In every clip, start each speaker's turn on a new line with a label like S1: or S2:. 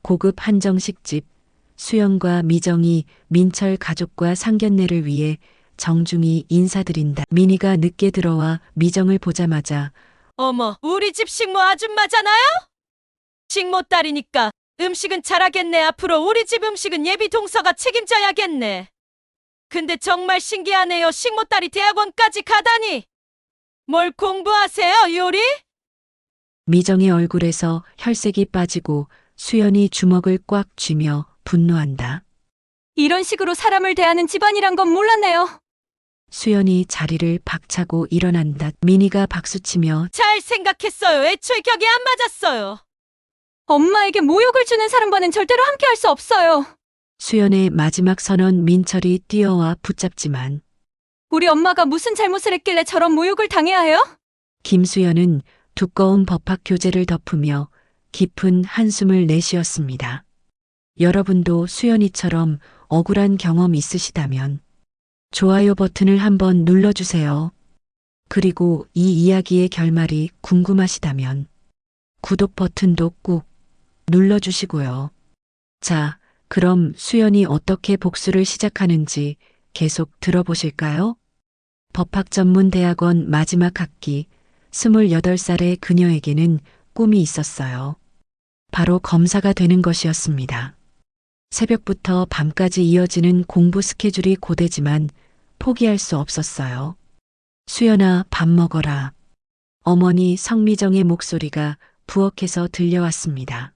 S1: 고급 한정식집, 수연과 미정이 민철 가족과 상견례를 위해 정중히 인사드린다. 민희가 늦게 들어와 미정을 보자마자
S2: 어머, 우리 집 식모 아줌마잖아요? 식모 딸이니까 음식은 잘하겠네. 앞으로 우리 집 음식은 예비 동서가 책임져야겠네. 근데 정말 신기하네요. 식모 딸이 대학원까지 가다니. 뭘 공부하세요, 요리?
S1: 미정의 얼굴에서 혈색이 빠지고 수연이 주먹을 꽉 쥐며 분노한다.
S3: 이런 식으로 사람을 대하는 집안이란 건 몰랐네요.
S1: 수연이 자리를 박차고 일어난다. 민희가 박수치며
S2: 잘 생각했어요. 애초에 격이 안 맞았어요.
S3: 엄마에게 모욕을 주는 사람과는 절대로 함께 할 수 없어요.
S1: 수연의 마지막 선언. 민철이 뛰어와 붙잡지만
S3: 우리 엄마가 무슨 잘못을 했길래 저런 모욕을 당해야 해요?
S1: 김수연은 두꺼운 법학 교재를 덮으며 깊은 한숨을 내쉬었습니다. 여러분도 수연이처럼 억울한 경험 있으시다면 좋아요 버튼을 한번 눌러주세요. 그리고 이 이야기의 결말이 궁금하시다면 구독 버튼도 꾹 눌러주시고요. 자, 그럼 수연이 어떻게 복수를 시작하는지 계속 들어보실까요? 법학전문대학원 마지막 학기 28살의 그녀에게는 꿈이 있었어요. 바로 검사가 되는 것이었습니다. 새벽부터 밤까지 이어지는 공부 스케줄이 고되지만 포기할 수 없었어요. 수연아, 밥 먹어라. 어머니 성미정의 목소리가 부엌에서 들려왔습니다.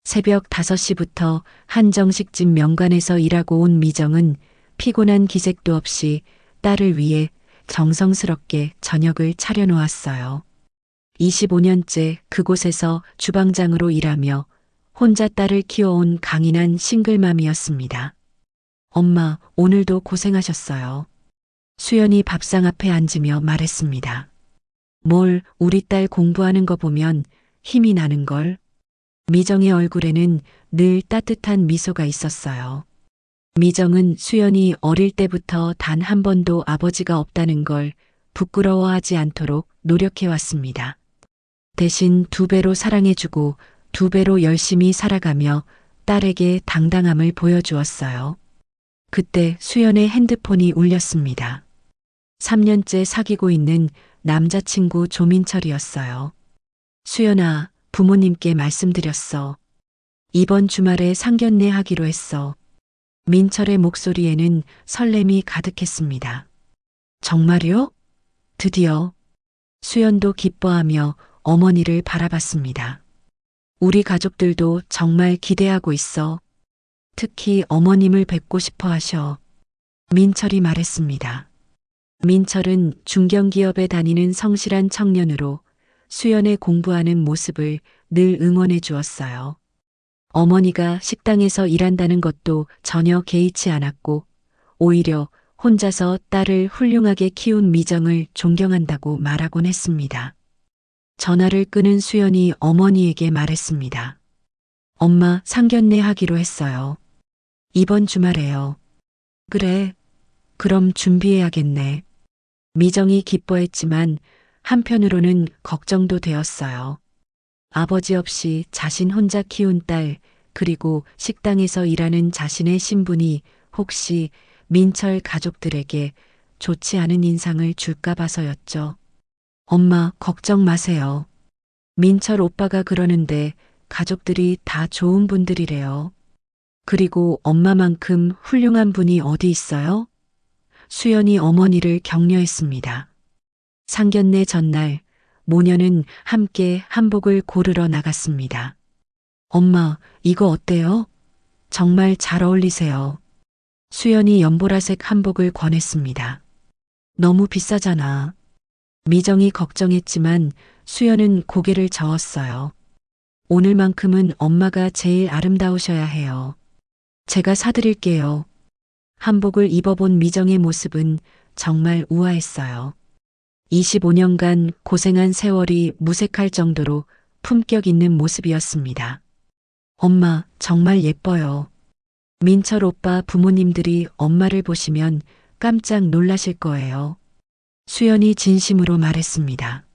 S1: 새벽 5시부터 한정식집 명관에서 일하고 온 미정은 피곤한 기색도 없이 딸을 위해 정성스럽게 저녁을 차려놓았어요. 25년째 그곳에서 주방장으로 일하며 혼자 딸을 키워온 강인한 싱글맘이었습니다. 엄마, 오늘도 고생하셨어요. 수연이 밥상 앞에 앉으며 말했습니다. 뭘, 우리 딸 공부하는 거 보면 힘이 나는걸. 미정의 얼굴에는 늘 따뜻한 미소가 있었어요. 미정은 수연이 어릴 때부터 단 한 번도 아버지가 없다는 걸 부끄러워하지 않도록 노력해왔습니다. 대신 2배로 사랑해주고 2배로 열심히 살아가며 딸에게 당당함을 보여주었어요. 그때 수연의 핸드폰이 울렸습니다. 3년째 사귀고 있는 남자친구 조민철이었어요. 수연아, 부모님께 말씀드렸어. 이번 주말에 상견례 하기로 했어. 민철의 목소리에는 설렘이 가득했습니다. 정말요? 드디어. 수연도 기뻐하며 어머니를 바라봤습니다. 우리 가족들도 정말 기대하고 있어. 특히 어머님을 뵙고 싶어 하셔. 민철이 말했습니다. 민철은 중견기업에 다니는 성실한 청년으로 수연의 공부하는 모습을 늘 응원해 주었어요. 어머니가 식당에서 일한다는 것도 전혀 개의치 않았고 오히려 혼자서 딸을 훌륭하게 키운 미정을 존경한다고 말하곤 했습니다. 전화를 끊은 수연이 어머니에게 말했습니다. 엄마, 상견례 하기로 했어요. 이번 주말에요. 그래, 그럼 준비해야겠네. 미정이 기뻐했지만 한편으로는 걱정도 되었어요. 아버지 없이 자신 혼자 키운 딸, 그리고 식당에서 일하는 자신의 신분이 혹시 민철 가족들에게 좋지 않은 인상을 줄까 봐서였죠. 엄마, 걱정 마세요. 민철 오빠가 그러는데 가족들이 다 좋은 분들이래요. 그리고 엄마만큼 훌륭한 분이 어디 있어요? 수연이 어머니를 격려했습니다. 상견례 전날, 모녀는 함께 한복을 고르러 나갔습니다. 엄마, 이거 어때요? 정말 잘 어울리세요. 수연이 연보라색 한복을 권했습니다. 너무 비싸잖아. 미정이 걱정했지만 수연은 고개를 저었어요. 오늘만큼은 엄마가 제일 아름다우셔야 해요. 제가 사드릴게요. 한복을 입어본 미정의 모습은 정말 우아했어요. 25년간 고생한 세월이 무색할 정도로 품격 있는 모습이었습니다. 엄마, 정말 예뻐요. 민철 오빠 부모님들이 엄마를 보시면 깜짝 놀라실 거예요. 수연이 진심으로 말했습니다.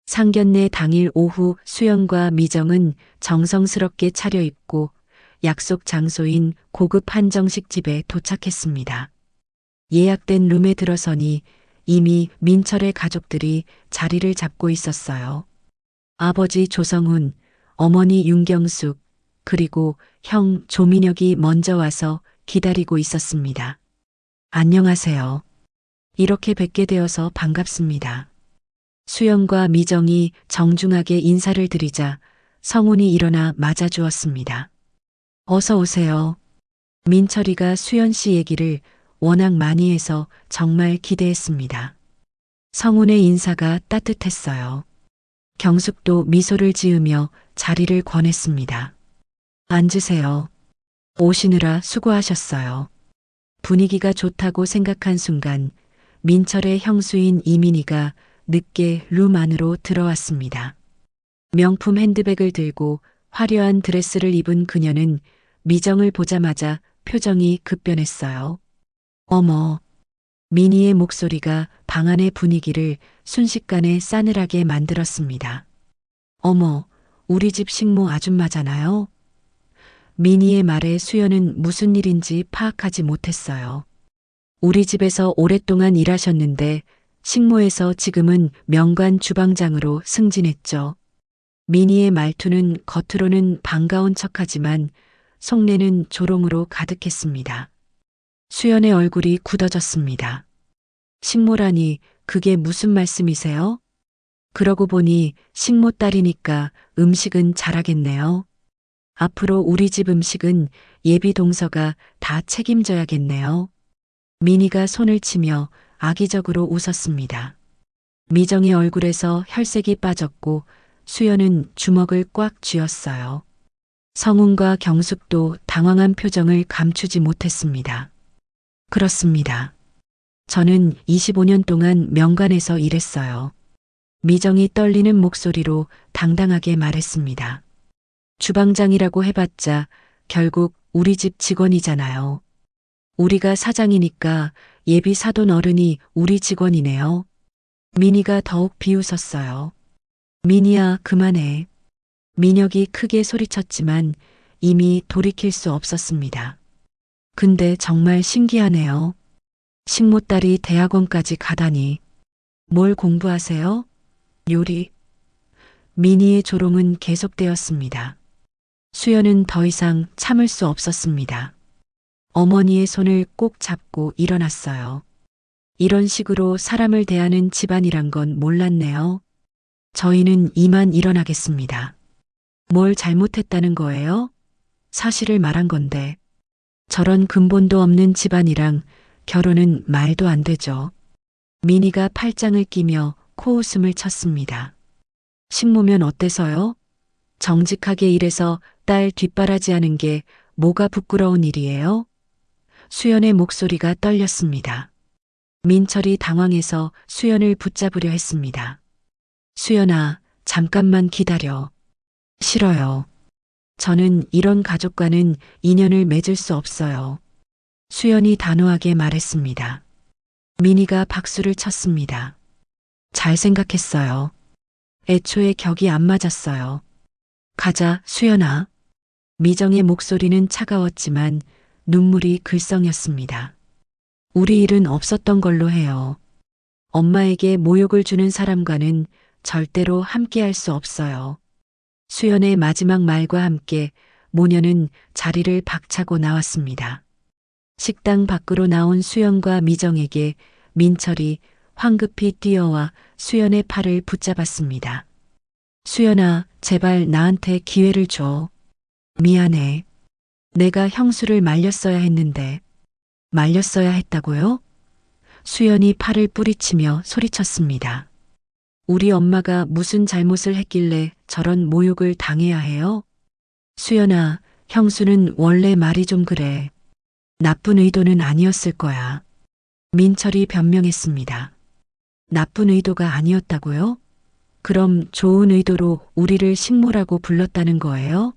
S1: 상견례 당일 오후 수연과 미정은 정성스럽게 차려입고 약속 장소인 고급 한정식 집에 도착했습니다. 예약된 룸에 들어서니 이미 민철의 가족들이 자리를 잡고 있었어요. 아버지 조성훈, 어머니 윤경숙, 그리고 형 조민혁이 먼저 와서 기다리고 있었습니다. 안녕하세요. 이렇게 뵙게 되어서 반갑습니다. 수연과 미정이 정중하게 인사를 드리자 성훈이 일어나 맞아주었습니다. 어서 오세요. 민철이가 수연 씨 얘기를 워낙 많이 해서 정말 기대했습니다. 성훈의 인사가 따뜻했어요. 경숙도 미소를 지으며 자리를 권했습니다. 앉으세요. 오시느라 수고하셨어요. 분위기가 좋다고 생각한 순간 민철의 형수인 이민희가 늦게 룸 안으로 들어왔습니다. 명품 핸드백을 들고 화려한 드레스를 입은 그녀는 미정을 보자마자 표정이 급변했어요. 어머, 미니의 목소리가 방 안의 분위기를 순식간에 싸늘하게 만들었습니다. 어머, 우리 집 식모 아줌마잖아요. 미니의 말에 수연은 무슨 일인지 파악하지 못했어요. 우리 집에서 오랫동안 일하셨는데 식모에서 지금은 명관 주방장으로 승진했죠. 미니의 말투는 겉으로는 반가운 척하지만 속내는 조롱으로 가득했습니다. 수연의 얼굴이 굳어졌습니다. 식모라니 그게 무슨 말씀이세요? 그러고 보니 식모 딸이니까 음식은 잘하겠네요. 앞으로 우리 집 음식은 예비 동서가 다 책임져야겠네요. 미니가 손을 치며 악의적으로 웃었습니다. 미정의 얼굴에서 혈색이 빠졌고 수연은 주먹을 꽉 쥐었어요. 성훈과 경숙도 당황한 표정을 감추지 못했습니다. 그렇습니다. 저는 25년 동안 명관에서 일했어요. 미정이 떨리는 목소리로 당당하게 말했습니다. 주방장이라고 해봤자 결국 우리 집 직원이잖아요. 우리가 사장이니까 예비 사돈 어른이 우리 직원이네요. 미니가 더욱 비웃었어요. 미니야, 그만해. 민혁이 크게 소리쳤지만 이미 돌이킬 수 없었습니다. 근데 정말 신기하네요. 식모딸이 대학원까지 가다니. 뭘 공부하세요? 요리. 미니의 조롱은 계속되었습니다. 수연은 더 이상 참을 수 없었습니다. 어머니의 손을 꼭 잡고 일어났어요. 이런 식으로 사람을 대하는 집안이란 건 몰랐네요. 저희는 이만 일어나겠습니다. 뭘 잘못했다는 거예요? 사실을 말한 건데. 저런 근본도 없는 집안이랑 결혼은 말도 안 되죠. 미니가 팔짱을 끼며 코웃음을 쳤습니다. 식모면 어때서요? 정직하게 일해서 딸 뒷바라지하는 게 뭐가 부끄러운 일이에요? 수연의 목소리가 떨렸습니다. 민철이 당황해서 수연을 붙잡으려 했습니다. 수연아, 잠깐만 기다려. 싫어요. 저는 이런 가족과는 인연을 맺을 수 없어요. 수연이 단호하게 말했습니다. 미니가 박수를 쳤습니다. 잘 생각했어요. 애초에 격이 안 맞았어요. 가자, 수연아. 미정의 목소리는 차가웠지만 눈물이 글썽였습니다. 우리 일은 없었던 걸로 해요. 엄마에게 모욕을 주는 사람과는 절대로 함께할 수 없어요. 수연의 마지막 말과 함께 모녀는 자리를 박차고 나왔습니다. 식당 밖으로 나온 수연과 미정에게 민철이 황급히 뛰어와 수연의 팔을 붙잡았습니다. 수연아, 제발 나한테 기회를 줘. 미안해. 내가 형수를 말렸어야 했는데. 말렸어야 했다고요? 수연이 팔을 뿌리치며 소리쳤습니다. 우리 엄마가 무슨 잘못을 했길래 저런 모욕을 당해야 해요? 수연아, 형수는 원래 말이 좀 그래. 나쁜 의도는 아니었을 거야. 민철이 변명했습니다. 나쁜 의도가 아니었다고요? 그럼 좋은 의도로 우리를 식모라고 불렀다는 거예요?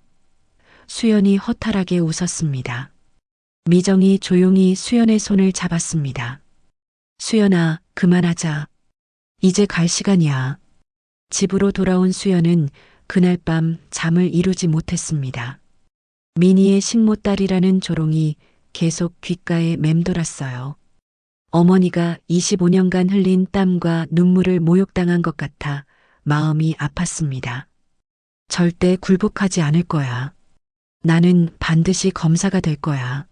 S1: 수연이 허탈하게 웃었습니다. 미정이 조용히 수연의 손을 잡았습니다. 수연아, 그만하자. 이제 갈 시간이야. 집으로 돌아온 수연은 그날 밤 잠을 이루지 못했습니다. 미니의 식모딸이라는 조롱이 계속 귓가에 맴돌았어요. 어머니가 25년간 흘린 땀과 눈물을 모욕당한 것 같아 마음이 아팠습니다. 절대 굴복하지 않을 거야. 나는 반드시 검사가 될 거야.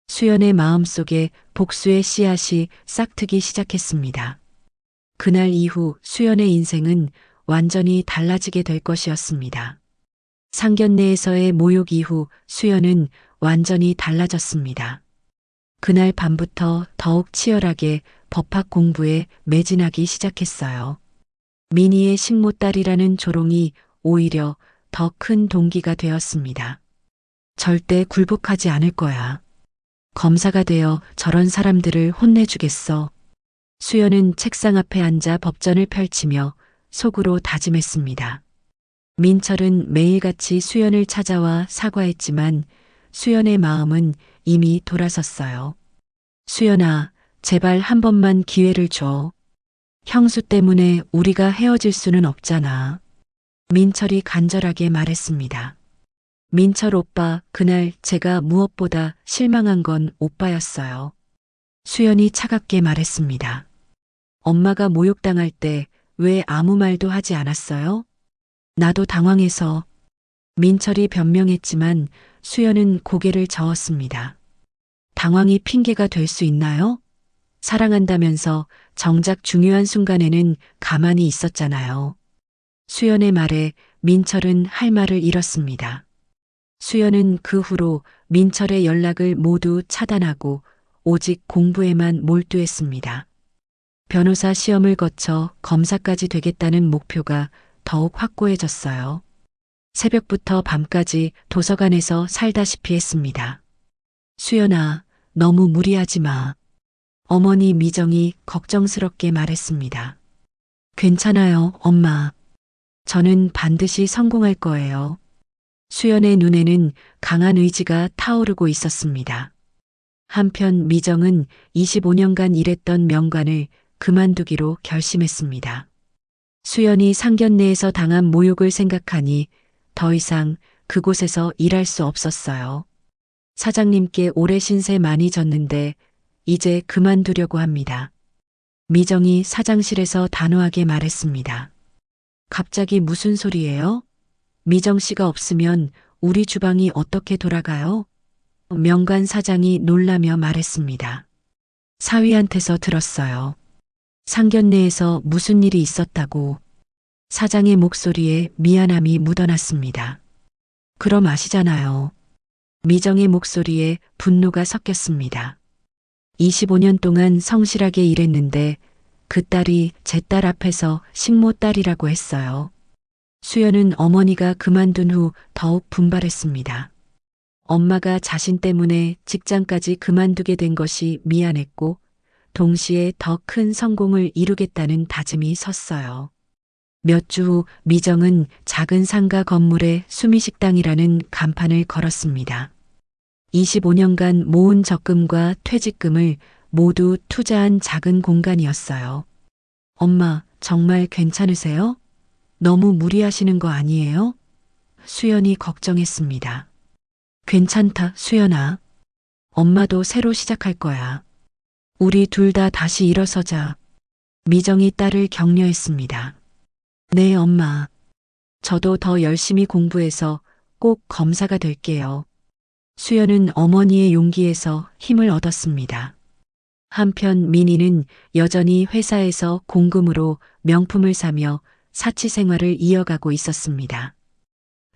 S1: 수연의 마음속에 복수의 씨앗이 싹트기 시작했습니다. 그날 이후 수연의 인생은 완전히 달라지게 될 것이었습니다. 상견례에서의 모욕 이후 수연은 완전히 달라졌습니다. 그날 밤부터 더욱 치열하게 법학 공부에 매진하기 시작했어요. 미니의 식모딸이라는 조롱이 오히려 더 큰 동기가 되었습니다. 절대 굴복하지 않을 거야. 검사가 되어 저런 사람들을 혼내주겠어. 수연은 책상 앞에 앉아 법전을 펼치며 속으로 다짐했습니다. 민철은 매일같이 수연을 찾아와 사과했지만 수연의 마음은 이미 돌아섰어요. 수연아, 제발 한 번만 기회를 줘. 형수 때문에 우리가 헤어질 수는 없잖아. 민철이 간절하게 말했습니다. 민철 오빠, 그날 제가 무엇보다 실망한 건 오빠였어요. 수연이 차갑게 말했습니다. 엄마가 모욕당할 때 왜 아무 말도 하지 않았어요? 나도 당황해서. 민철이 변명했지만 수연은 고개를 저었습니다. 당황이 핑계가 될 수 있나요? 사랑한다면서 정작 중요한 순간에는 가만히 있었잖아요. 수연의 말에 민철은 할 말을 잃었습니다. 수연은 그 후로 민철의 연락을 모두 차단하고 오직 공부에만 몰두했습니다. 변호사 시험을 거쳐 검사까지 되겠다는 목표가 더욱 확고해졌어요. 새벽부터 밤까지 도서관에서 살다시피 했습니다. 수연아, 너무 무리하지 마. 어머니 미정이 걱정스럽게 말했습니다. 괜찮아요, 엄마. 저는 반드시 성공할 거예요. 수연의 눈에는 강한 의지가 타오르고 있었습니다. 한편 미정은 25년간 일했던 명관을 그만두기로 결심했습니다. 수연이 상견례에서 당한 모욕을 생각하니 더 이상 그곳에서 일할 수 없었어요. 사장님께 오래 신세 많이 졌는데 이제 그만두려고 합니다. 미정이 사장실에서 단호하게 말했습니다. 갑자기 무슨 소리예요? 미정 씨가 없으면 우리 주방이 어떻게 돌아가요? 명관 사장이 놀라며 말했습니다. 사위한테서 들었어요. 상견례에서 무슨 일이 있었다고. 사장의 목소리에 미안함이 묻어났습니다. 그럼 아시잖아요. 미정의 목소리에 분노가 섞였습니다. 25년 동안 성실하게 일했는데 그 딸이 제 딸 앞에서 식모딸이라고 했어요. 수연은 어머니가 그만둔 후 더욱 분발했습니다. 엄마가 자신 때문에 직장까지 그만두게 된 것이 미안했고 동시에 더 큰 성공을 이루겠다는 다짐이 섰어요. 몇 주 후 미정은 작은 상가 건물에 수미식당이라는 간판을 걸었습니다. 25년간 모은 적금과 퇴직금을 모두 투자한 작은 공간이었어요. 엄마, 정말 괜찮으세요? 너무 무리하시는 거 아니에요? 수연이 걱정했습니다. 괜찮다, 수연아. 엄마도 새로 시작할 거야. 우리 둘 다 다시 일어서자. 미정이 딸을 격려했습니다. 네, 엄마. 저도 더 열심히 공부해서 꼭 검사가 될게요. 수연은 어머니의 용기에서 힘을 얻었습니다. 한편 민희는 여전히 회사에서 공금으로 명품을 사며 사치 생활을 이어가고 있었습니다.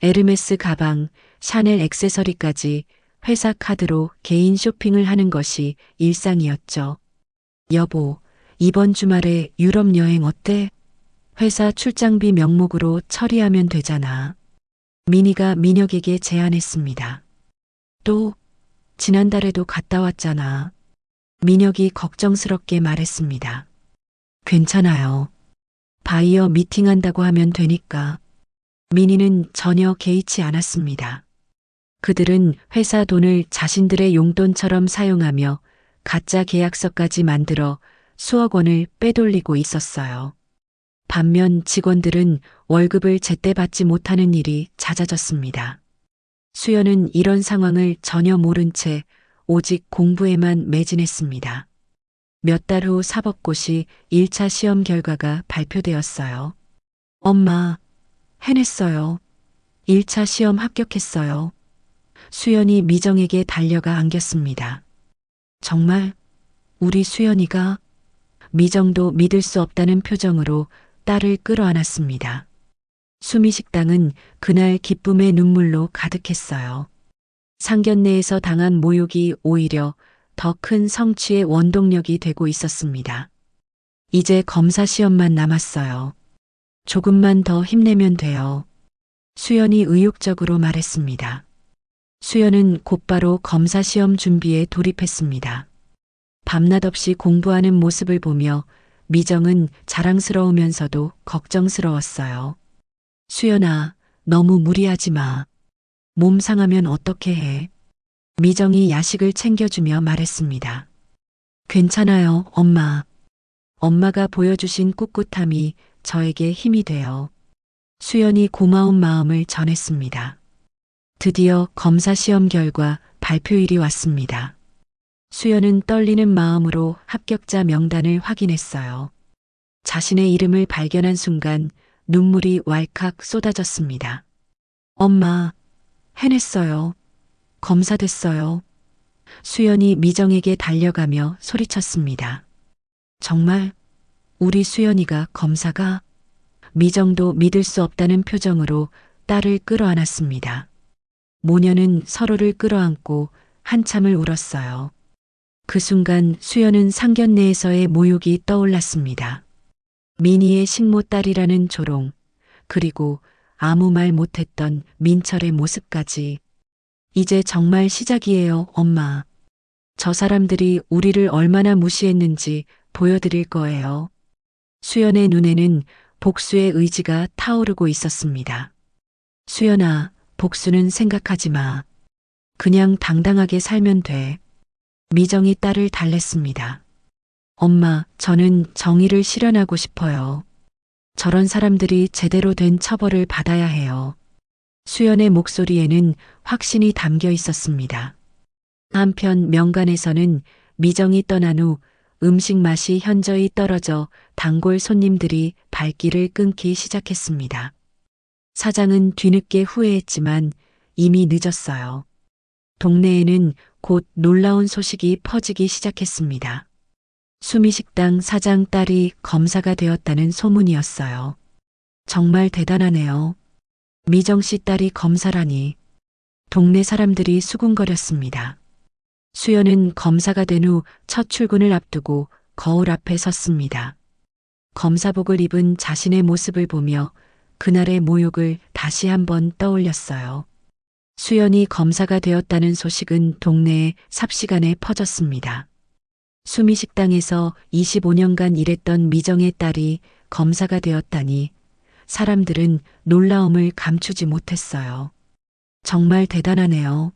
S1: 에르메스 가방, 샤넬 액세서리까지 회사 카드로 개인 쇼핑을 하는 것이 일상이었죠. 여보, 이번 주말에 유럽 여행 어때? 회사 출장비 명목으로 처리하면 되잖아. 민희가 민혁에게 제안했습니다. 또, 지난달에도 갔다 왔잖아. 민혁이 걱정스럽게 말했습니다. 괜찮아요. 바이어 미팅한다고 하면 되니까. 민희는 전혀 개의치 않았습니다. 그들은 회사 돈을 자신들의 용돈처럼 사용하며 가짜 계약서까지 만들어 수억 원을 빼돌리고 있었어요. 반면 직원들은 월급을 제때 받지 못하는 일이 잦아졌습니다. 수연은 이런 상황을 전혀 모른 채 오직 공부에만 매진했습니다. 몇 달 후 사법고시 1차 시험 결과가 발표되었어요. 엄마, 해냈어요. 1차 시험 합격했어요. 수연이 미정에게 달려가 안겼습니다. 정말? 우리 수연이가? 미정도 믿을 수 없다는 표정으로 딸을 끌어안았습니다. 수미식당은 그날 기쁨의 눈물로 가득했어요. 상견례에서 당한 모욕이 오히려 더 큰 성취의 원동력이 되고 있었습니다. 이제 검사 시험만 남았어요. 조금만 더 힘내면 돼요. 수연이 의욕적으로 말했습니다. 수연은 곧바로 검사 시험 준비에 돌입했습니다. 밤낮 없이 공부하는 모습을 보며 미정은 자랑스러우면서도 걱정스러웠어요. 수연아, 너무 무리하지 마. 몸 상하면 어떻게 해? 미정이 야식을 챙겨주며 말했습니다. 괜찮아요, 엄마. 엄마가 보여주신 꿋꿋함이 저에게 힘이 돼요. 수연이 고마운 마음을 전했습니다. 드디어 검사 시험 결과 발표일이 왔습니다. 수연은 떨리는 마음으로 합격자 명단을 확인했어요. 자신의 이름을 발견한 순간 눈물이 왈칵 쏟아졌습니다. 엄마, 해냈어요. 검사됐어요. 수연이 미정에게 달려가며 소리쳤습니다. 정말? 우리 수연이가 검사가? 미정도 믿을 수 없다는 표정으로 딸을 끌어안았습니다. 모녀는 서로를 끌어안고 한참을 울었어요. 그 순간 수연은 상견례에서의 모욕이 떠올랐습니다. 민희의 식모딸이라는 조롱, 그리고 아무 말 못했던 민철의 모습까지. 이제 정말 시작이에요, 엄마. 저 사람들이 우리를 얼마나 무시했는지 보여드릴 거예요. 수연의 눈에는 복수의 의지가 타오르고 있었습니다. 수연아, 복수는 생각하지 마. 그냥 당당하게 살면 돼. 미정이 딸을 달랬습니다. 엄마, 저는 정의를 실현하고 싶어요. 저런 사람들이 제대로 된 처벌을 받아야 해요. 수연의 목소리에는 확신이 담겨 있었습니다. 한편 명간에서는 미정이 떠난 후 음식 맛이 현저히 떨어져 단골 손님들이 발길을 끊기 시작했습니다. 사장은 뒤늦게 후회했지만 이미 늦었어요. 동네에는 곧 놀라운 소식이 퍼지기 시작했습니다. 수미식당 사장 딸이 검사가 되었다는 소문이었어요. 정말 대단하네요. 미정 씨 딸이 검사라니. 동네 사람들이 수군거렸습니다. 수연은 검사가 된 후 첫 출근을 앞두고 거울 앞에 섰습니다. 검사복을 입은 자신의 모습을 보며 그날의 모욕을 다시 한번 떠올렸어요. 수연이 검사가 되었다는 소식은 동네에 삽시간에 퍼졌습니다. 수미식당에서 25년간 일했던 미정의 딸이 검사가 되었다니 사람들은 놀라움을 감추지 못했어요. 정말 대단하네요.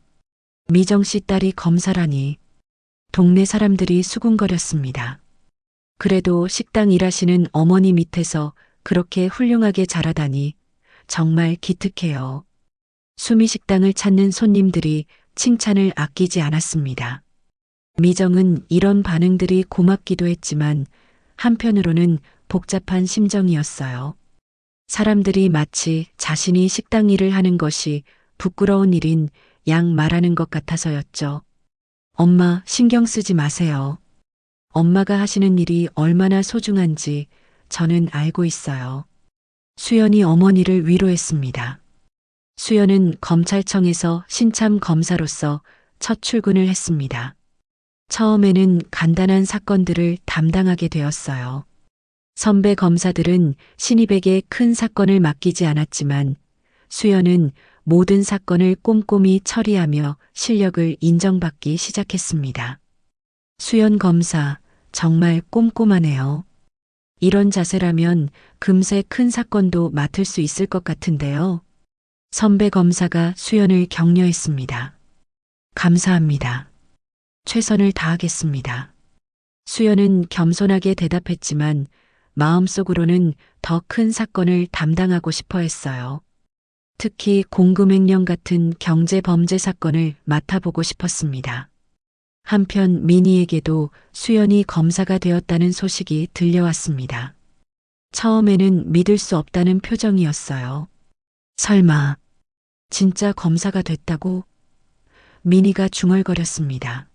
S1: 미정 씨 딸이 검사라니. 동네 사람들이 수군거렸습니다. 그래도 식당 일하시는 어머니 밑에서 그렇게 훌륭하게 자라다니 정말 기특해요. 수미식당을 찾는 손님들이 칭찬을 아끼지 않았습니다. 미정은 이런 반응들이 고맙기도 했지만 한편으로는 복잡한 심정이었어요. 사람들이 마치 자신이 식당 일을 하는 것이 부끄러운 일인 양 말하는 것 같아서였죠. 엄마, 신경 쓰지 마세요. 엄마가 하시는 일이 얼마나 소중한지 저는 알고 있어요. 수연이 어머니를 위로했습니다. 수연은 검찰청에서 신참 검사로서 첫 출근을 했습니다. 처음에는 간단한 사건들을 담당하게 되었어요. 선배 검사들은 신입에게 큰 사건을 맡기지 않았지만 수연은 모든 사건을 꼼꼼히 처리하며 실력을 인정받기 시작했습니다. 수연 검사, 정말 꼼꼼하네요. 이런 자세라면 금세 큰 사건도 맡을 수 있을 것 같은데요. 선배 검사가 수연을 격려했습니다. 감사합니다. 최선을 다하겠습니다. 수연은 겸손하게 대답했지만 마음속으로는 더 큰 사건을 담당하고 싶어 했어요. 특히 공금횡령 같은 경제 범죄 사건을 맡아보고 싶었습니다. 한편 민희에게도 수연이 검사가 되었다는 소식이 들려왔습니다. 처음에는 믿을 수 없다는 표정이었어요. 설마 진짜 검사가 됐다고? 민희가 중얼거렸습니다.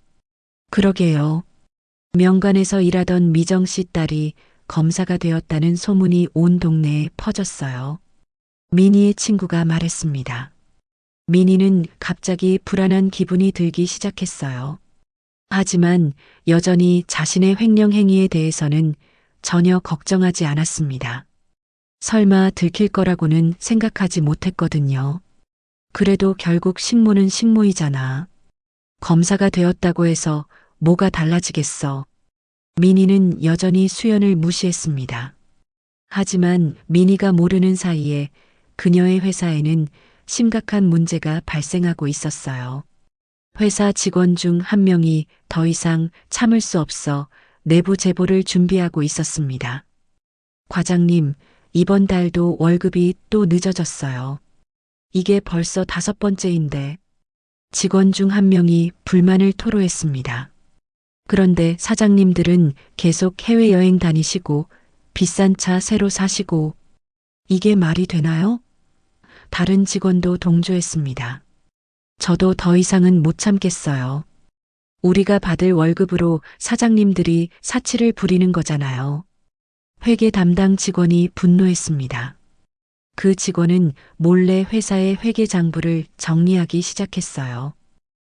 S1: 그러게요. 명관에서 일하던 미정 씨 딸이 검사가 되었다는 소문이 온 동네에 퍼졌어요. 민희의 친구가 말했습니다. 민희는 갑자기 불안한 기분이 들기 시작했어요. 하지만 여전히 자신의 횡령 행위에 대해서는 전혀 걱정하지 않았습니다. 설마 들킬 거라고는 생각하지 못했거든요. 그래도 결국 식모는 식모이잖아. 검사가 되었다고 해서 뭐가 달라지겠어. 민희는 여전히 수연을 무시했습니다. 하지만 민희가 모르는 사이에 그녀의 회사에는 심각한 문제가 발생하고 있었어요. 회사 직원 중 한 명이 더 이상 참을 수 없어 내부 제보를 준비하고 있었습니다. 과장님, 이번 달도 월급이 또 늦어졌어요. 이게 벌써 5번째인데 직원 중 한 명이 불만을 토로했습니다. 그런데 사장님들은 계속 해외여행 다니시고 비싼 차 새로 사시고 이게 말이 되나요? 다른 직원도 동조했습니다. 저도 더 이상은 못 참겠어요. 우리가 받을 월급으로 사장님들이 사치를 부리는 거잖아요. 회계 담당 직원이 분노했습니다. 그 직원은 몰래 회사의 회계 장부를 정리하기 시작했어요.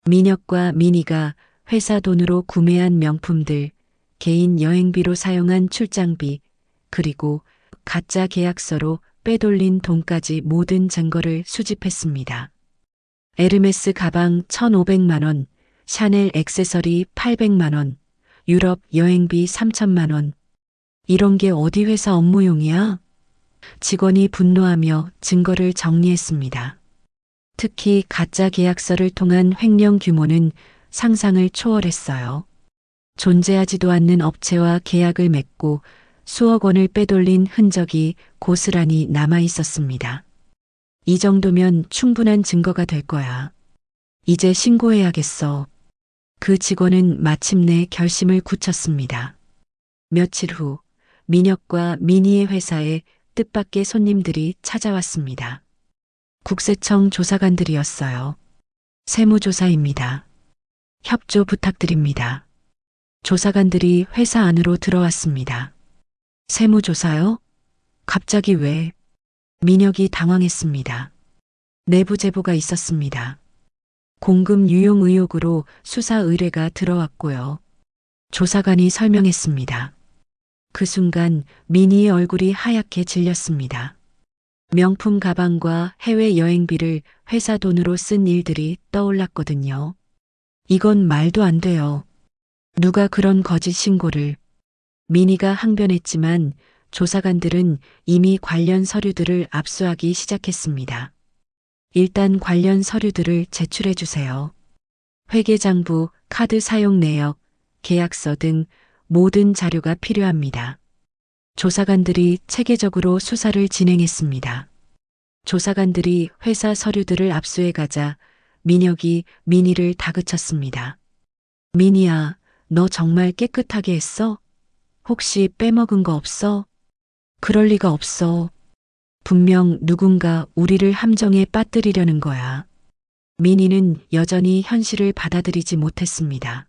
S1: 민혁과 민희가 회사 돈으로 구매한 명품들, 개인 여행비로 사용한 출장비, 그리고 가짜 계약서로 빼돌린 돈까지 모든 증거를 수집했습니다. 에르메스 가방 1,500만 원, 샤넬 액세서리 800만 원, 유럽 여행비 3천만 원. 이런 게 어디 회사 업무용이야? 직원이 분노하며 증거를 정리했습니다. 특히 가짜 계약서를 통한 횡령 규모는 상상을 초월했어요. 존재하지도 않는 업체와 계약을 맺고 수억 원을 빼돌린 흔적이 고스란히 남아 있었습니다. 이 정도면 충분한 증거가 될 거야. 이제 신고해야겠어. 그 직원은 마침내 결심을 굳혔습니다. 며칠 후 민혁과 민희의 회사에 뜻밖의 손님들이 찾아왔습니다. 국세청 조사관들이었어요. 세무조사입니다. 협조 부탁드립니다. 조사관들이 회사 안으로 들어왔습니다. 세무조사요? 갑자기 왜? 민혁이 당황했습니다. 내부 제보가 있었습니다. 공금 유용 의혹으로 수사 의뢰가 들어왔고요. 조사관이 설명했습니다. 그 순간 민희의 얼굴이 하얗게 질렸습니다. 명품 가방과 해외 여행비를 회사 돈으로 쓴 일들이 떠올랐거든요. 이건 말도 안 돼요. 누가 그런 거짓 신고를. 민희가 항변했지만 조사관들은 이미 관련 서류들을 압수하기 시작했습니다. 일단 관련 서류들을 제출해 주세요. 회계장부, 카드 사용 내역, 계약서 등 모든 자료가 필요합니다. 조사관들이 체계적으로 수사를 진행했습니다. 조사관들이 회사 서류들을 압수해 가자 민혁이 민희를 다그쳤습니다. 민희야, 너 정말 깨끗하게 했어? 혹시 빼먹은 거 없어? 그럴 리가 없어. 분명 누군가 우리를 함정에 빠뜨리려는 거야. 민희는 여전히 현실을 받아들이지 못했습니다.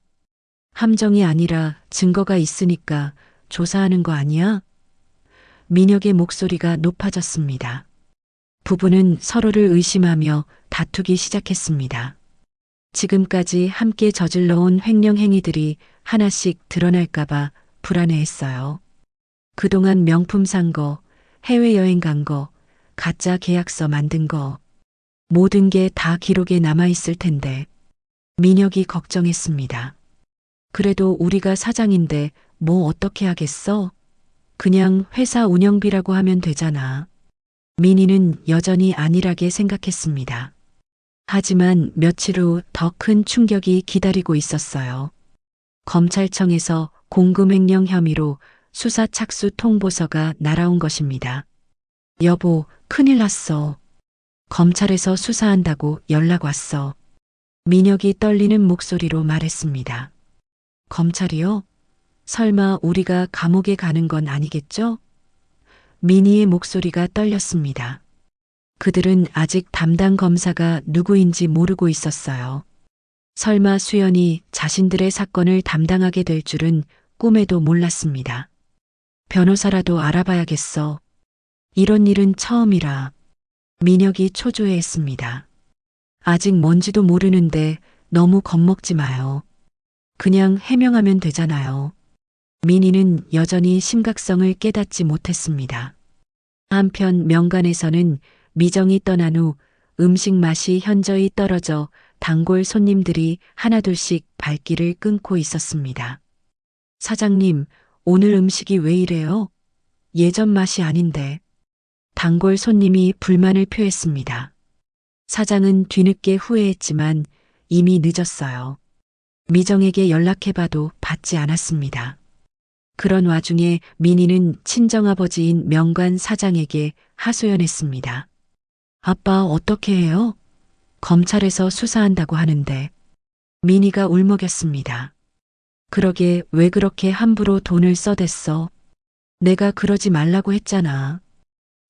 S1: 함정이 아니라 증거가 있으니까 조사하는 거 아니야? 민혁의 목소리가 높아졌습니다. 부부는 서로를 의심하며 다투기 시작했습니다. 지금까지 함께 저질러온 횡령 행위들이 하나씩 드러날까봐 불안해했어요. 그동안 명품 산 거, 해외여행 간 거, 가짜 계약서 만든 거, 모든 게 다 기록에 남아있을 텐데 민혁이 걱정했습니다. 그래도 우리가 사장인데 뭐 어떻게 하겠어? 그냥 회사 운영비라고 하면 되잖아. 민희는 여전히 안일하게 생각했습니다. 하지만 며칠 후 더 큰 충격이 기다리고 있었어요. 검찰청에서 공금횡령 혐의로 수사 착수 통보서가 날아온 것입니다. 여보, 큰일 났어. 검찰에서 수사한다고 연락 왔어. 민혁이 떨리는 목소리로 말했습니다. 검찰이요? 설마 우리가 감옥에 가는 건 아니겠죠? 민희의 목소리가 떨렸습니다. 그들은 아직 담당 검사가 누구인지 모르고 있었어요. 설마 수연이 자신들의 사건을 담당하게 될 줄은 꿈에도 몰랐습니다. 변호사라도 알아봐야겠어. 이런 일은 처음이라. 민혁이 초조해했습니다. 아직 뭔지도 모르는데 너무 겁먹지 마요. 그냥 해명하면 되잖아요. 민희는 여전히 심각성을 깨닫지 못했습니다. 한편 명관에서는 미정이 떠난 후 음식 맛이 현저히 떨어져 단골 손님들이 하나둘씩 발길을 끊고 있었습니다. 사장님, 오늘 음식이 왜 이래요? 예전 맛이 아닌데. 단골 손님이 불만을 표했습니다. 사장은 뒤늦게 후회했지만 이미 늦었어요. 미정에게 연락해봐도 받지 않았습니다. 그런 와중에 민희는 친정아버지인 명관 사장에게 하소연했습니다. 아빠 어떻게 해요? 검찰에서 수사한다고 하는데. 민희가 울먹였습니다. 그러게 왜 그렇게 함부로 돈을 써댔어? 내가 그러지 말라고 했잖아.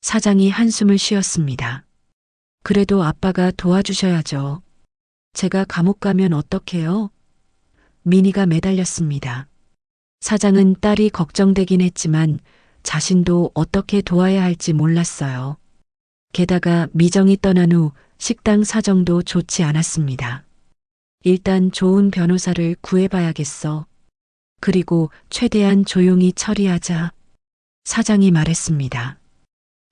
S1: 사장이 한숨을 쉬었습니다. 그래도 아빠가 도와주셔야죠. 제가 감옥 가면 어떡해요? 민희가 매달렸습니다. 사장은 딸이 걱정되긴 했지만 자신도 어떻게 도와야 할지 몰랐어요. 게다가 미정이 떠난 후 식당 사정도 좋지 않았습니다. 일단 좋은 변호사를 구해봐야겠어. 그리고 최대한 조용히 처리하자. 사장이 말했습니다.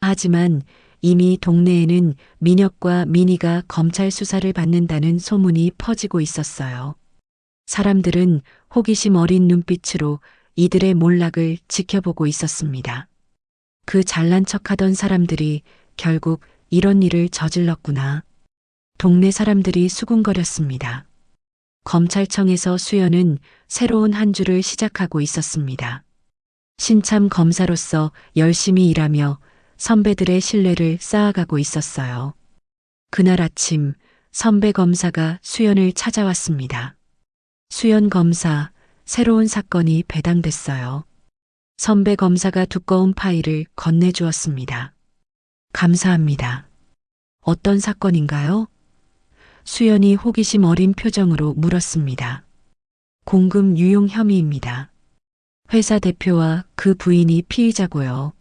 S1: 하지만 이미 동네에는 민혁과 민희가 검찰 수사를 받는다는 소문이 퍼지고 있었어요. 사람들은 호기심 어린 눈빛으로 이들의 몰락을 지켜보고 있었습니다. 그 잘난 척하던 사람들이 결국 이런 일을 저질렀구나. 동네 사람들이 수군거렸습니다. 검찰청에서 수연은 새로운 한 주를 시작하고 있었습니다. 신참 검사로서 열심히 일하며 선배들의 신뢰를 쌓아가고 있었어요. 그날 아침 선배 검사가 수연을 찾아왔습니다. 수연 검사, 새로운 사건이 배당됐어요. 선배 검사가 두꺼운 파일을 건네주었습니다. 감사합니다. 어떤 사건인가요? 수연이 호기심 어린 표정으로 물었습니다. 공금 유용 혐의입니다. 회사 대표와 그 부인이 피의자고요.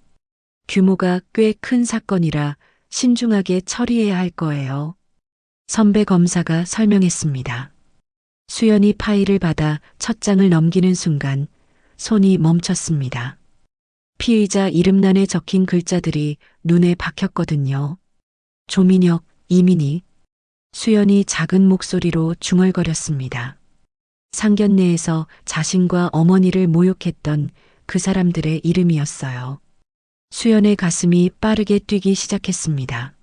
S1: 규모가 꽤 큰 사건이라 신중하게 처리해야 할 거예요. 선배 검사가 설명했습니다. 수연이 파일을 받아 첫 장을 넘기는 순간 손이 멈췄습니다. 피의자 이름란에 적힌 글자들이 눈에 박혔거든요. 조민혁, 이민희. 수연이 작은 목소리로 중얼거렸습니다. 상견례에서 자신과 어머니를 모욕했던 그 사람들의 이름이었어요. 수연의 가슴이 빠르게 뛰기 시작했습니다.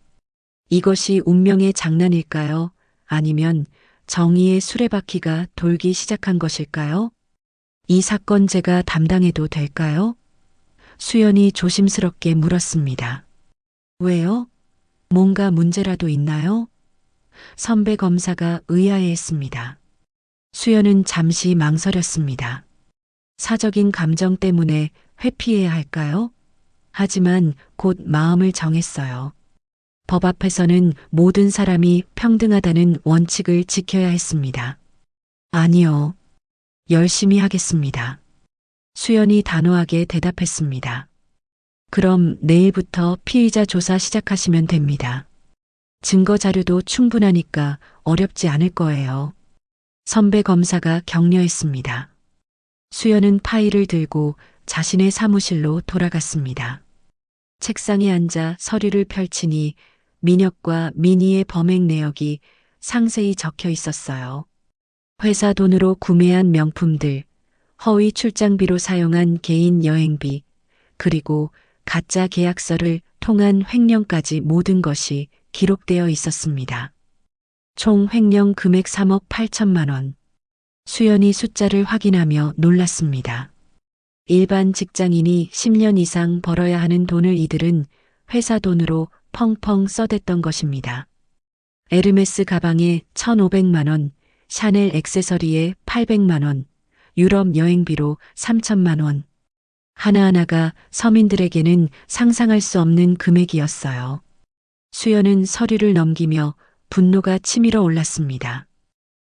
S1: 이것이 운명의 장난일까요? 아니면 정의의 수레바퀴가 돌기 시작한 것일까요? 이 사건 제가 담당해도 될까요? 수연이 조심스럽게 물었습니다. 왜요? 뭔가 문제라도 있나요? 선배 검사가 의아해했습니다. 수연은 잠시 망설였습니다. 사적인 감정 때문에 회피해야 할까요? 하지만 곧 마음을 정했어요. 법 앞에서는 모든 사람이 평등하다는 원칙을 지켜야 했습니다. 아니요. 열심히 하겠습니다. 수연이 단호하게 대답했습니다. 그럼 내일부터 피의자 조사 시작하시면 됩니다. 증거 자료도 충분하니까 어렵지 않을 거예요. 선배 검사가 격려했습니다. 수연은 파일을 들고 자신의 사무실로 돌아갔습니다. 책상에 앉아 서류를 펼치니 민혁과 민희의 범행 내역이 상세히 적혀 있었어요. 회사 돈으로 구매한 명품들, 허위 출장비로 사용한 개인 여행비, 그리고 가짜 계약서를 통한 횡령까지 모든 것이 기록되어 있었습니다. 총 횡령 금액 3억 8천만 원. 수연이 숫자를 확인하며 놀랐습니다. 일반 직장인이 10년 이상 벌어야 하는 돈을 이들은 회사 돈으로 펑펑 써댔던 것입니다. 에르메스 가방에 1,500만 원, 샤넬 액세서리에 800만 원, 유럽 여행비로 3천만 원. 하나하나가 서민들에게는 상상할 수 없는 금액이었어요. 수연은 서류를 넘기며 분노가 치밀어 올랐습니다.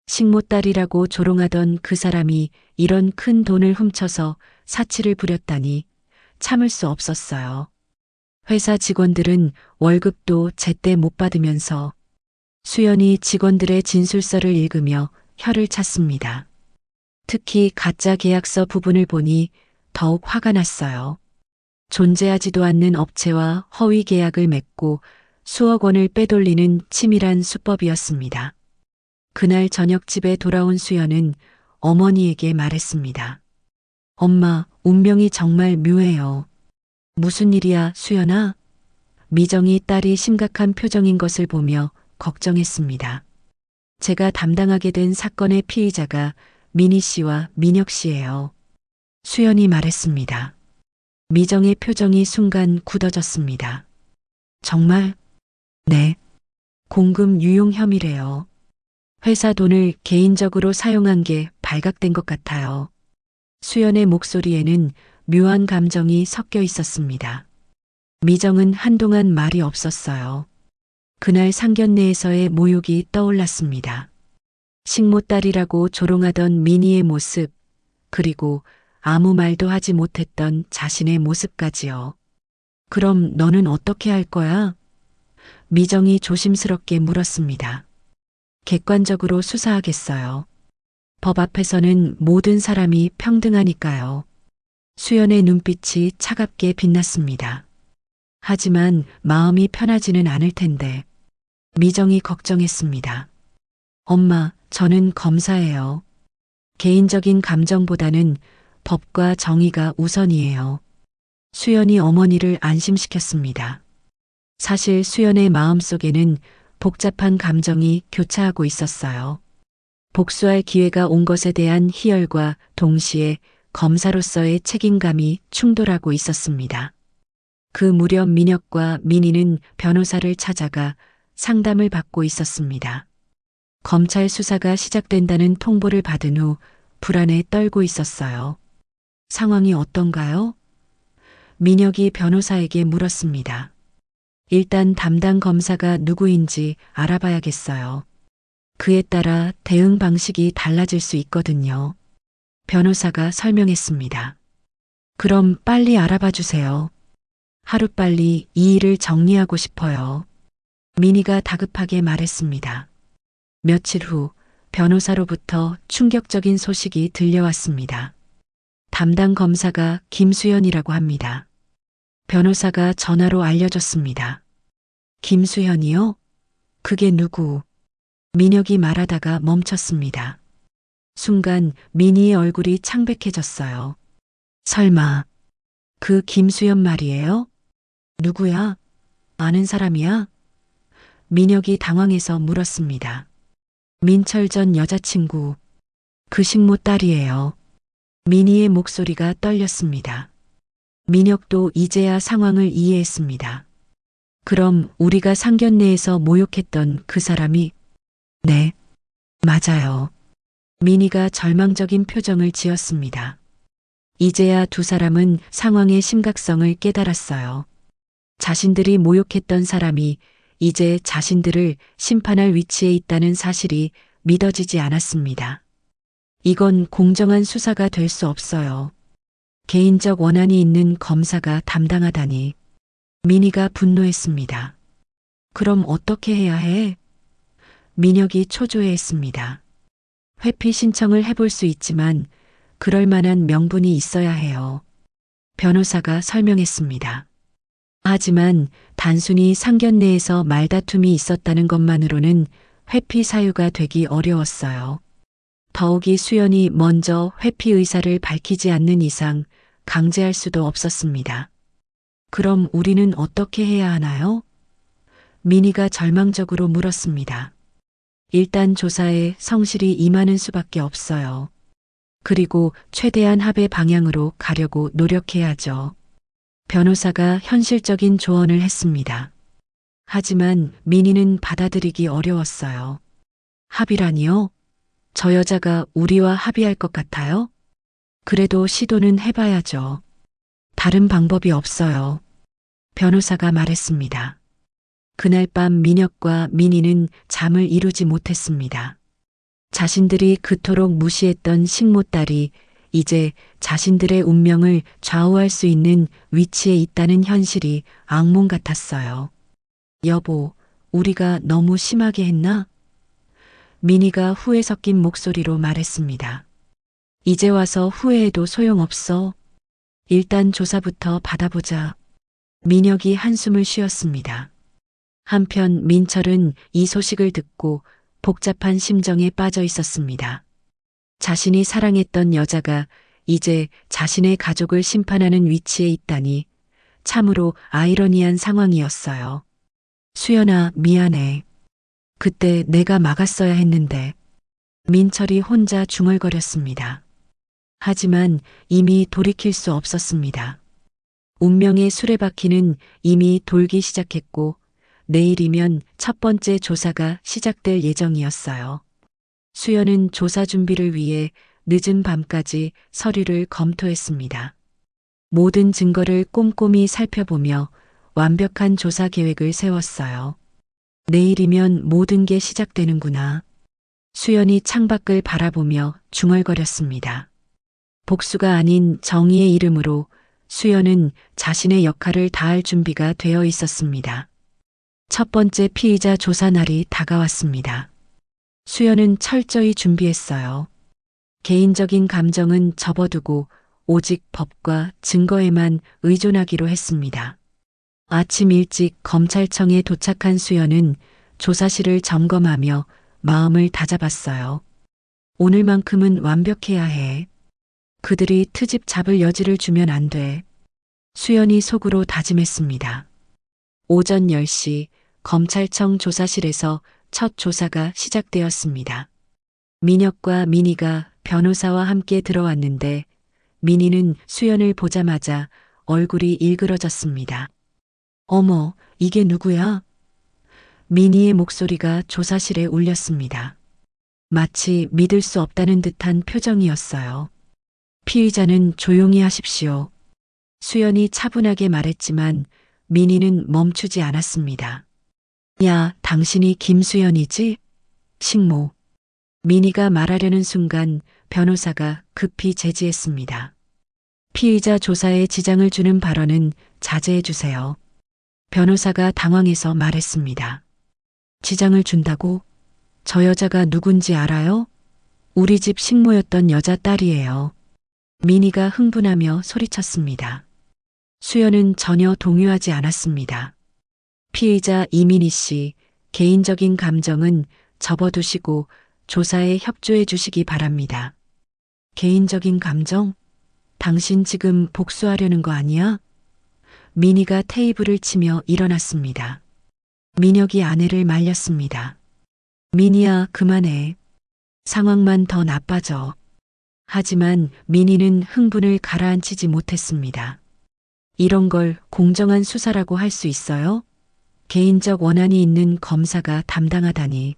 S1: 식모딸이라고 조롱하던 그 사람이 이런 큰 돈을 훔쳐서 사치를 부렸다니 참을 수 없었어요. 회사 직원들은 월급도 제때 못 받으면서 수연이 직원들의 진술서를 읽으며 혀를 찼습니다. 특히 가짜 계약서 부분을 보니 더욱 화가 났어요. 존재하지도 않는 업체와 허위 계약을 맺고 수억 원을 빼돌리는 치밀한 수법이었습니다. 그날 저녁 집에 돌아온 수연은 어머니에게 말했습니다. 엄마, 운명이 정말 묘해요. 무슨 일이야, 수연아? 미정이 딸이 심각한 표정인 것을 보며 걱정했습니다. 제가 담당하게 된 사건의 피의자가 민희 씨와 민혁 씨예요. 수연이 말했습니다. 미정의 표정이 순간 굳어졌습니다. 정말? 네. 공금 유용 혐의래요. 회사 돈을 개인적으로 사용한 게 발각된 것 같아요. 수연의 목소리에는 묘한 감정이 섞여 있었습니다. 미정은 한동안 말이 없었어요. 그날 상견례에서의 모욕이 떠올랐습니다. 식모딸이라고 조롱하던 민희의 모습, 그리고 아무 말도 하지 못했던 자신의 모습까지요. 그럼 너는 어떻게 할 거야? 미정이 조심스럽게 물었습니다. 객관적으로 수사하겠어요. 법 앞에서는 모든 사람이 평등하니까요. 수연의 눈빛이 차갑게 빛났습니다. 하지만 마음이 편하지는 않을 텐데. 미정이 걱정했습니다. 엄마, 저는 검사예요. 개인적인 감정보다는 법과 정의가 우선이에요. 수연이 어머니를 안심시켰습니다. 사실 수연의 마음속에는 복잡한 감정이 교차하고 있었어요. 복수할 기회가 온 것에 대한 희열과 동시에 검사로서의 책임감이 충돌하고 있었습니다. 그 무렵 민혁과 민희는 변호사를 찾아가 상담을 받고 있었습니다. 검찰 수사가 시작된다는 통보를 받은 후 불안에 떨고 있었어요. 상황이 어떤가요? 민혁이 변호사에게 물었습니다. 일단 담당 검사가 누구인지 알아봐야겠어요. 그에 따라 대응 방식이 달라질 수 있거든요. 변호사가 설명했습니다. 그럼 빨리 알아봐 주세요. 하루빨리 이 일을 정리하고 싶어요. 민희가 다급하게 말했습니다. 며칠 후 변호사로부터 충격적인 소식이 들려왔습니다. 담당 검사가 김수현이라고 합니다. 변호사가 전화로 알려줬습니다. 김수현이요? 그게 누구? 민혁이 말하다가 멈췄습니다. 순간 민희의 얼굴이 창백해졌어요. 설마 그 김수현 말이에요? 누구야? 아는 사람이야? 민혁이 당황해서 물었습니다. 민철 전 여자친구, 그 식모 딸이에요. 민희의 목소리가 떨렸습니다. 민혁도 이제야 상황을 이해했습니다. 그럼 우리가 상견례에서 모욕했던 그 사람이? 네, 맞아요. 민희가 절망적인 표정을 지었습니다. 이제야 두 사람은 상황의 심각성을 깨달았어요. 자신들이 모욕했던 사람이 이제 자신들을 심판할 위치에 있다는 사실이 믿어지지 않았습니다. 이건 공정한 수사가 될 수 없어요. 개인적 원한이 있는 검사가 담당하다니. 민희가 분노했습니다. 그럼 어떻게 해야 해? 민혁이 초조해했습니다. 회피 신청을 해볼 수 있지만 그럴 만한 명분이 있어야 해요. 변호사가 설명했습니다. 하지만 단순히 상견례에서 말다툼이 있었다는 것만으로는 회피 사유가 되기 어려웠어요. 더욱이 수연이 먼저 회피 의사를 밝히지 않는 이상 강제할 수도 없었습니다. 그럼 우리는 어떻게 해야 하나요? 민희가 절망적으로 물었습니다. 일단 조사에 성실히 임하는 수밖에 없어요. 그리고 최대한 합의 방향으로 가려고 노력해야죠. 변호사가 현실적인 조언을 했습니다. 하지만 민희는 받아들이기 어려웠어요. 합의라니요? 저 여자가 우리와 합의할 것 같아요? 그래도 시도는 해봐야죠. 다른 방법이 없어요. 변호사가 말했습니다. 그날 밤 민혁과 민희는 잠을 이루지 못했습니다. 자신들이 그토록 무시했던 식모딸이 이제 자신들의 운명을 좌우할 수 있는 위치에 있다는 현실이 악몽 같았어요. 여보, 우리가 너무 심하게 했나? 민희가 후회 섞인 목소리로 말했습니다. 이제 와서 후회해도 소용없어. 일단 조사부터 받아보자. 민혁이 한숨을 쉬었습니다. 한편 민철은 이 소식을 듣고 복잡한 심정에 빠져 있었습니다. 자신이 사랑했던 여자가 이제 자신의 가족을 심판하는 위치에 있다니 참으로 아이러니한 상황이었어요. 수연아, 미안해. 그때 내가 막았어야 했는데. 민철이 혼자 중얼거렸습니다. 하지만 이미 돌이킬 수 없었습니다. 운명의 수레바퀴는 이미 돌기 시작했고 내일이면 첫 번째 조사가 시작될 예정이었어요. 수연은 조사 준비를 위해 늦은 밤까지 서류를 검토했습니다. 모든 증거를 꼼꼼히 살펴보며 완벽한 조사 계획을 세웠어요. 내일이면 모든 게 시작되는구나. 수연이 창밖을 바라보며 중얼거렸습니다. 복수가 아닌 정의의 이름으로 수연은 자신의 역할을 다할 준비가 되어 있었습니다. 첫 번째 피의자 조사 날이 다가왔습니다. 수연은 철저히 준비했어요. 개인적인 감정은 접어두고 오직 법과 증거에만 의존하기로 했습니다. 아침 일찍 검찰청에 도착한 수연은 조사실을 점검하며 마음을 다잡았어요. 오늘만큼은 완벽해야 해. 그들이 트집 잡을 여지를 주면 안 돼. 수연이 속으로 다짐했습니다. 오전 10시 검찰청 조사실에서 첫 조사가 시작되었습니다. 민혁과 민희가 변호사와 함께 들어왔는데 민희는 수연을 보자마자 얼굴이 일그러졌습니다. 어머, 이게 누구야? 민희의 목소리가 조사실에 울렸습니다. 마치 믿을 수 없다는 듯한 표정이었어요. 피의자는 조용히 하십시오. 수연이 차분하게 말했지만 민희는 멈추지 않았습니다. 야, 당신이 김수연이지? 식모. 민희가 말하려는 순간 변호사가 급히 제지했습니다. 피의자 조사에 지장을 주는 발언은 자제해 주세요. 변호사가 당황해서 말했습니다. 지장을 준다고? 저 여자가 누군지 알아요? 우리 집 식모였던 여자 딸이에요. 민희가 흥분하며 소리쳤습니다. 수연은 전혀 동요하지 않았습니다. 피의자 이민희 씨, 개인적인 감정은 접어두시고 조사에 협조해 주시기 바랍니다. 개인적인 감정? 당신 지금 복수하려는 거 아니야? 민희가 테이블을 치며 일어났습니다. 민혁이 아내를 말렸습니다. 민희야, 그만해. 상황만 더 나빠져. 하지만 민희는 흥분을 가라앉히지 못했습니다. 이런 걸 공정한 수사라고 할 수 있어요? 개인적 원한이 있는 검사가 담당하다니.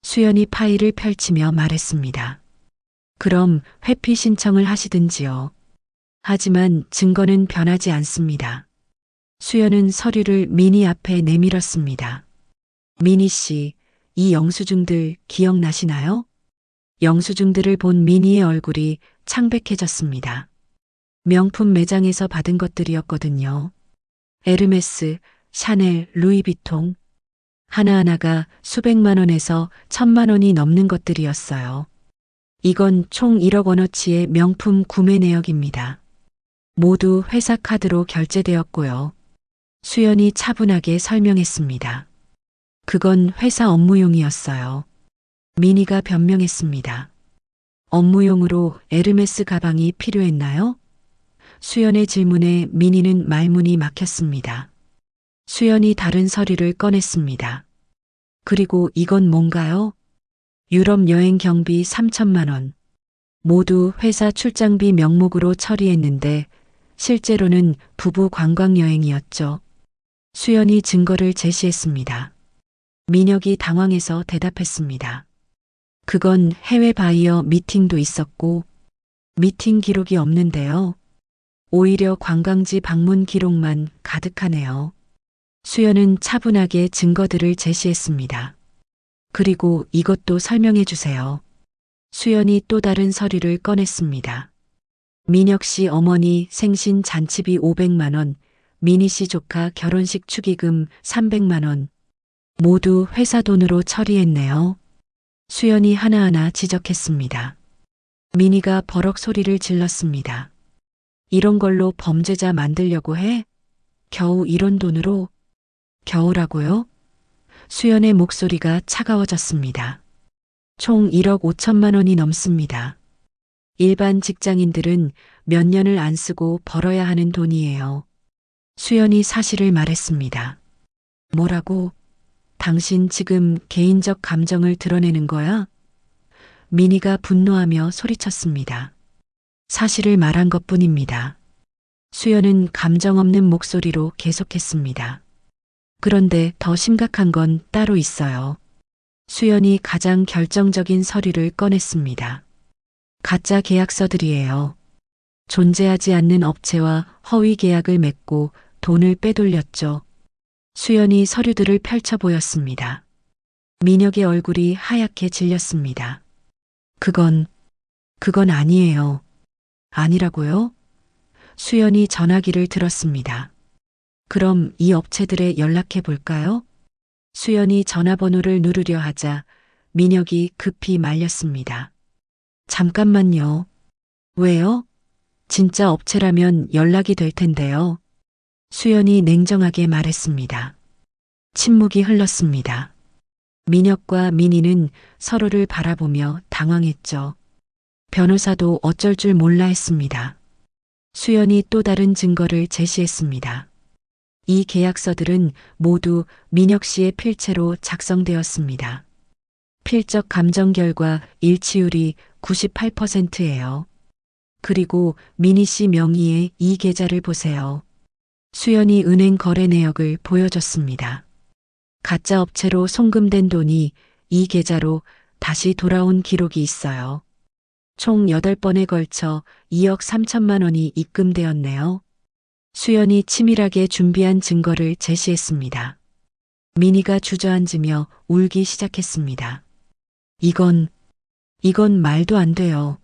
S1: 수연이 파일을 펼치며 말했습니다. 그럼 회피 신청을 하시든지요. 하지만 증거는 변하지 않습니다. 수연은 서류를 민희 앞에 내밀었습니다. 민희 씨, 이 영수증들 기억나시나요? 영수증들을 본 민희의 얼굴이 창백해졌습니다. 명품 매장에서 받은 것들이었거든요. 에르메스, 샤넬, 루이비통. 하나하나가 수백만 원에서 1,000만 원이 넘는 것들이었어요. 이건 총 1억 원어치의 명품 구매 내역입니다. 모두 회사 카드로 결제되었고요. 수연이 차분하게 설명했습니다. 그건 회사 업무용이었어요. 민희가 변명했습니다. 업무용으로 에르메스 가방이 필요했나요? 수연의 질문에 민희는 말문이 막혔습니다. 수연이 다른 서류를 꺼냈습니다. 그리고 이건 뭔가요? 유럽 여행 경비 3,000만 원. 모두 회사 출장비 명목으로 처리했는데 실제로는 부부 관광여행이었죠. 수연이 증거를 제시했습니다. 민혁이 당황해서 대답했습니다. 그건 해외 바이어 미팅도 있었고 미팅 기록이 없는데요. 오히려 관광지 방문 기록만 가득하네요. 수연은 차분하게 증거들을 제시했습니다. 그리고 이것도 설명해 주세요. 수연이 또 다른 서류를 꺼냈습니다. 민혁 씨 어머니 생신 잔치비 500만 원, 미니 씨 조카 결혼식 축의금 300만 원. 모두 회사 돈으로 처리했네요. 수연이 하나하나 지적했습니다. 미니가 버럭 소리를 질렀습니다. 이런 걸로 범죄자 만들려고 해? 겨우 이런 돈으로? 겨우라고요? 수연의 목소리가 차가워졌습니다. 총 1억 5천만 원이 넘습니다. 일반 직장인들은 몇 년을 안 쓰고 벌어야 하는 돈이에요. 수연이 사실을 말했습니다. 뭐라고? 당신 지금 개인적 감정을 드러내는 거야? 미니가 분노하며 소리쳤습니다. 사실을 말한 것뿐입니다. 수연은 감정 없는 목소리로 계속했습니다. 그런데 더 심각한 건 따로 있어요. 수연이 가장 결정적인 서류를 꺼냈습니다. 가짜 계약서들이에요. 존재하지 않는 업체와 허위 계약을 맺고 돈을 빼돌렸죠. 수연이 서류들을 펼쳐 보였습니다. 민혁의 얼굴이 하얗게 질렸습니다. 그건 아니에요. 아니라고요? 수연이 전화기를 들었습니다. 그럼 이 업체들에 연락해 볼까요? 수연이 전화번호를 누르려 하자 민혁이 급히 말렸습니다. 잠깐만요. 왜요? 진짜 업체라면 연락이 될 텐데요. 수연이 냉정하게 말했습니다. 침묵이 흘렀습니다. 민혁과 민희는 서로를 바라보며 당황했죠. 변호사도 어쩔 줄 몰라 했습니다. 수연이 또 다른 증거를 제시했습니다. 이 계약서들은 모두 민혁 씨의 필체로 작성되었습니다. 필적 감정 결과 일치율이 98%예요. 그리고 민희 씨 명의의 이 계좌를 보세요. 수연이 은행 거래 내역을 보여줬습니다. 가짜 업체로 송금된 돈이 이 계좌로 다시 돌아온 기록이 있어요. 총 8번에 걸쳐 2억 3천만 원이 입금되었네요. 수연이 치밀하게 준비한 증거를 제시했습니다. 민희가 주저앉으며 울기 시작했습니다. 이건 말도 안 돼요.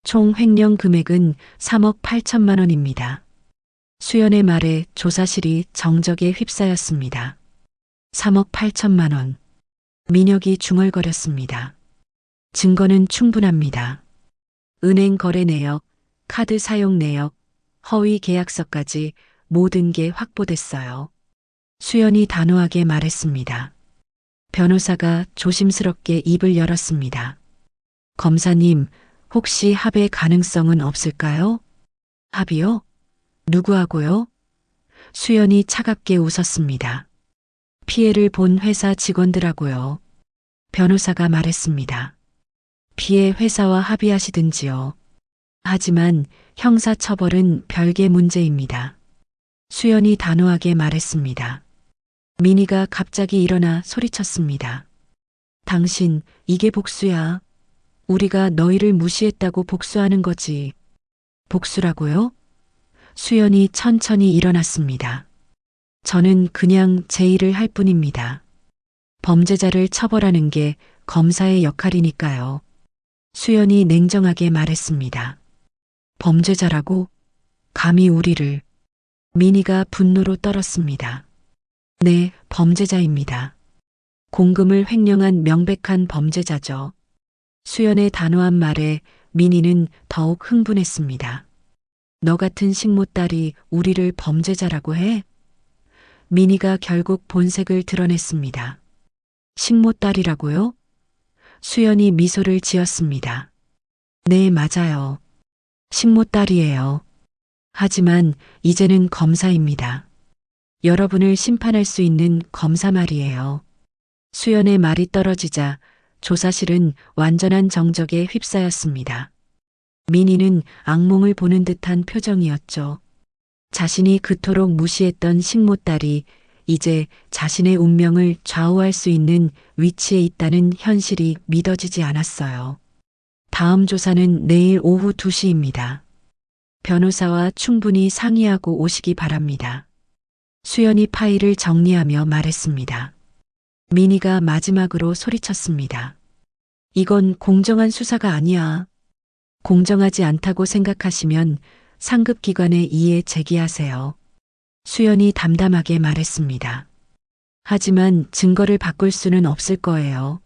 S1: 총 횡령 금액은 3억 8천만 원입니다. 수연의 말에 조사실이 정적에 휩싸였습니다. 3억 8천만 원. 민혁이 중얼거렸습니다. 증거는 충분합니다. 은행 거래 내역, 카드 사용 내역, 허위 계약서까지 모든 게 확보됐어요. 수연이 단호하게 말했습니다. 변호사가 조심스럽게 입을 열었습니다. 검사님, 혹시 합의 가능성은 없을까요? 합의요? 누구하고요? 수연이 차갑게 웃었습니다. 피해를 본 회사 직원들하고요. 변호사가 말했습니다. 피해 회사와 합의하시든지요. 하지만 형사처벌은 별개 문제입니다. 수연이 단호하게 말했습니다. 민희가 갑자기 일어나 소리쳤습니다. 당신, 이게 복수야. 우리가 너희를 무시했다고 복수하는 거지. 복수라고요? 수연이 천천히 일어났습니다. 저는 그냥 제 일을 할 뿐입니다. 범죄자를 처벌하는 게 검사의 역할이니까요. 수연이 냉정하게 말했습니다. 범죄자라고? 감히 우리를. 민희가 분노로 떨었습니다. 네, 범죄자입니다. 공금을 횡령한 명백한 범죄자죠. 수연의 단호한 말에 민희는 더욱 흥분했습니다. 너 같은 식모딸이 우리를 범죄자라고 해? 민희가 결국 본색을 드러냈습니다. 식모딸이라고요? 수연이 미소를 지었습니다. 네, 맞아요. 식모딸이에요. 하지만 이제는 검사입니다. 여러분을 심판할 수 있는 검사 말이에요. 수연의 말이 떨어지자 조사실은 완전한 정적에 휩싸였습니다. 민희는 악몽을 보는 듯한 표정이었죠. 자신이 그토록 무시했던 식모딸이 이제 자신의 운명을 좌우할 수 있는 위치에 있다는 현실이 믿어지지 않았어요. 다음 조사는 내일 오후 2시입니다. 변호사와 충분히 상의하고 오시기 바랍니다. 수연이 파일을 정리하며 말했습니다. 민희가 마지막으로 소리쳤습니다. 이건 공정한 수사가 아니야. 공정하지 않다고 생각하시면 상급기관에 이의 제기하세요. 수연이 담담하게 말했습니다. 하지만 증거를 바꿀 수는 없을 거예요.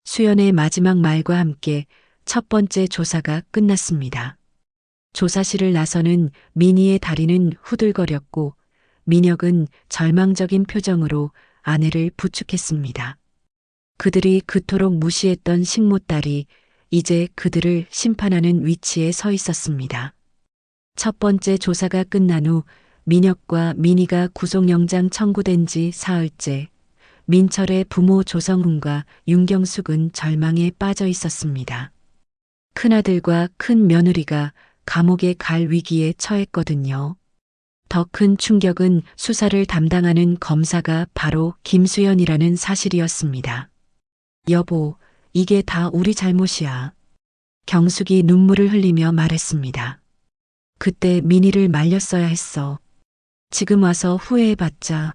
S1: 수연의 마지막 말과 함께 첫 번째 조사가 끝났습니다. 조사실을 나서는 민희의 다리는 후들거렸고 민혁은 절망적인 표정으로 아내를 부축했습니다. 그들이 그토록 무시했던 식모딸이 이제 그들을 심판하는 위치에 서 있었습니다. 첫 번째 조사가 끝난 후 민혁과 민희가 구속영장 청구된 지 사흘째, 민철의 부모 조성훈과 윤경숙은 절망에 빠져 있었습니다. 큰아들과 큰 며느리가 감옥에 갈 위기에 처했거든요. 더 큰 충격은 수사를 담당하는 검사가 바로 김수연이라는 사실이었습니다. 여보, 이게 다 우리 잘못이야. 경숙이 눈물을 흘리며 말했습니다. 그때 민희를 말렸어야 했어. 지금 와서 후회해봤자.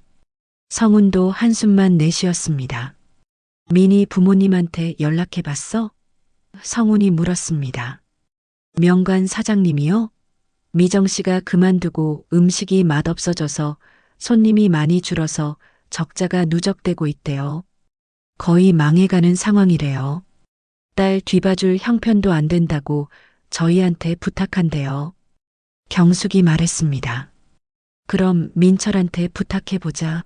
S1: 성훈도 한숨만 내쉬었습니다. 민희 부모님한테 연락해봤어? 성훈이 물었습니다. 명관 사장님이요? 미정 씨가 그만두고 음식이 맛없어져서 손님이 많이 줄어서 적자가 누적되고 있대요. 거의 망해가는 상황이래요. 딸 뒤봐줄 형편도 안 된다고 저희한테 부탁한대요. 경숙이 말했습니다. 그럼 민철한테 부탁해보자.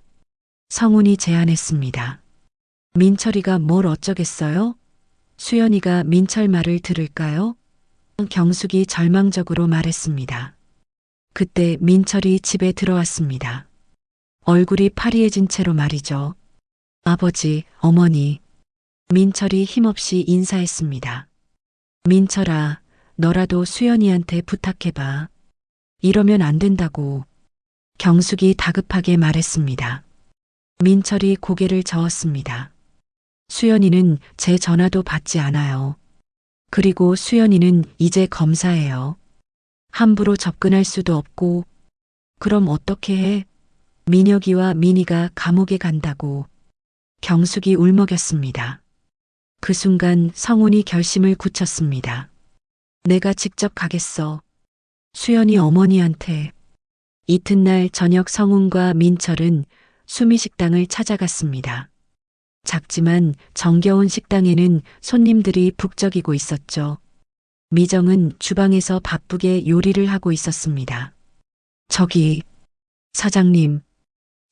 S1: 성훈이 제안했습니다. 민철이가 뭘 어쩌겠어요? 수연이가 민철 말을 들을까요? 경숙이 절망적으로 말했습니다. 그때 민철이 집에 들어왔습니다. 얼굴이 파리해진 채로 말이죠. 아버지, 어머니. 민철이 힘없이 인사했습니다. 민철아, 너라도 수연이한테 부탁해봐. 이러면 안 된다고. 경숙이 다급하게 말했습니다. 민철이 고개를 저었습니다. 수연이는 제 전화도 받지 않아요. 그리고 수연이는 이제 검사예요. 함부로 접근할 수도 없고. 그럼 어떻게 해? 민혁이와 민희가 감옥에 간다고. 경숙이 울먹였습니다. 그 순간 성훈이 결심을 굳혔습니다. 내가 직접 가겠어. 수연이 어머니한테. 이튿날 저녁 성훈과 민철은 수미식당을 찾아갔습니다. 작지만 정겨운 식당에는 손님들이 북적이고 있었죠. 미정은 주방에서 바쁘게 요리를 하고 있었습니다. 저기, 사장님.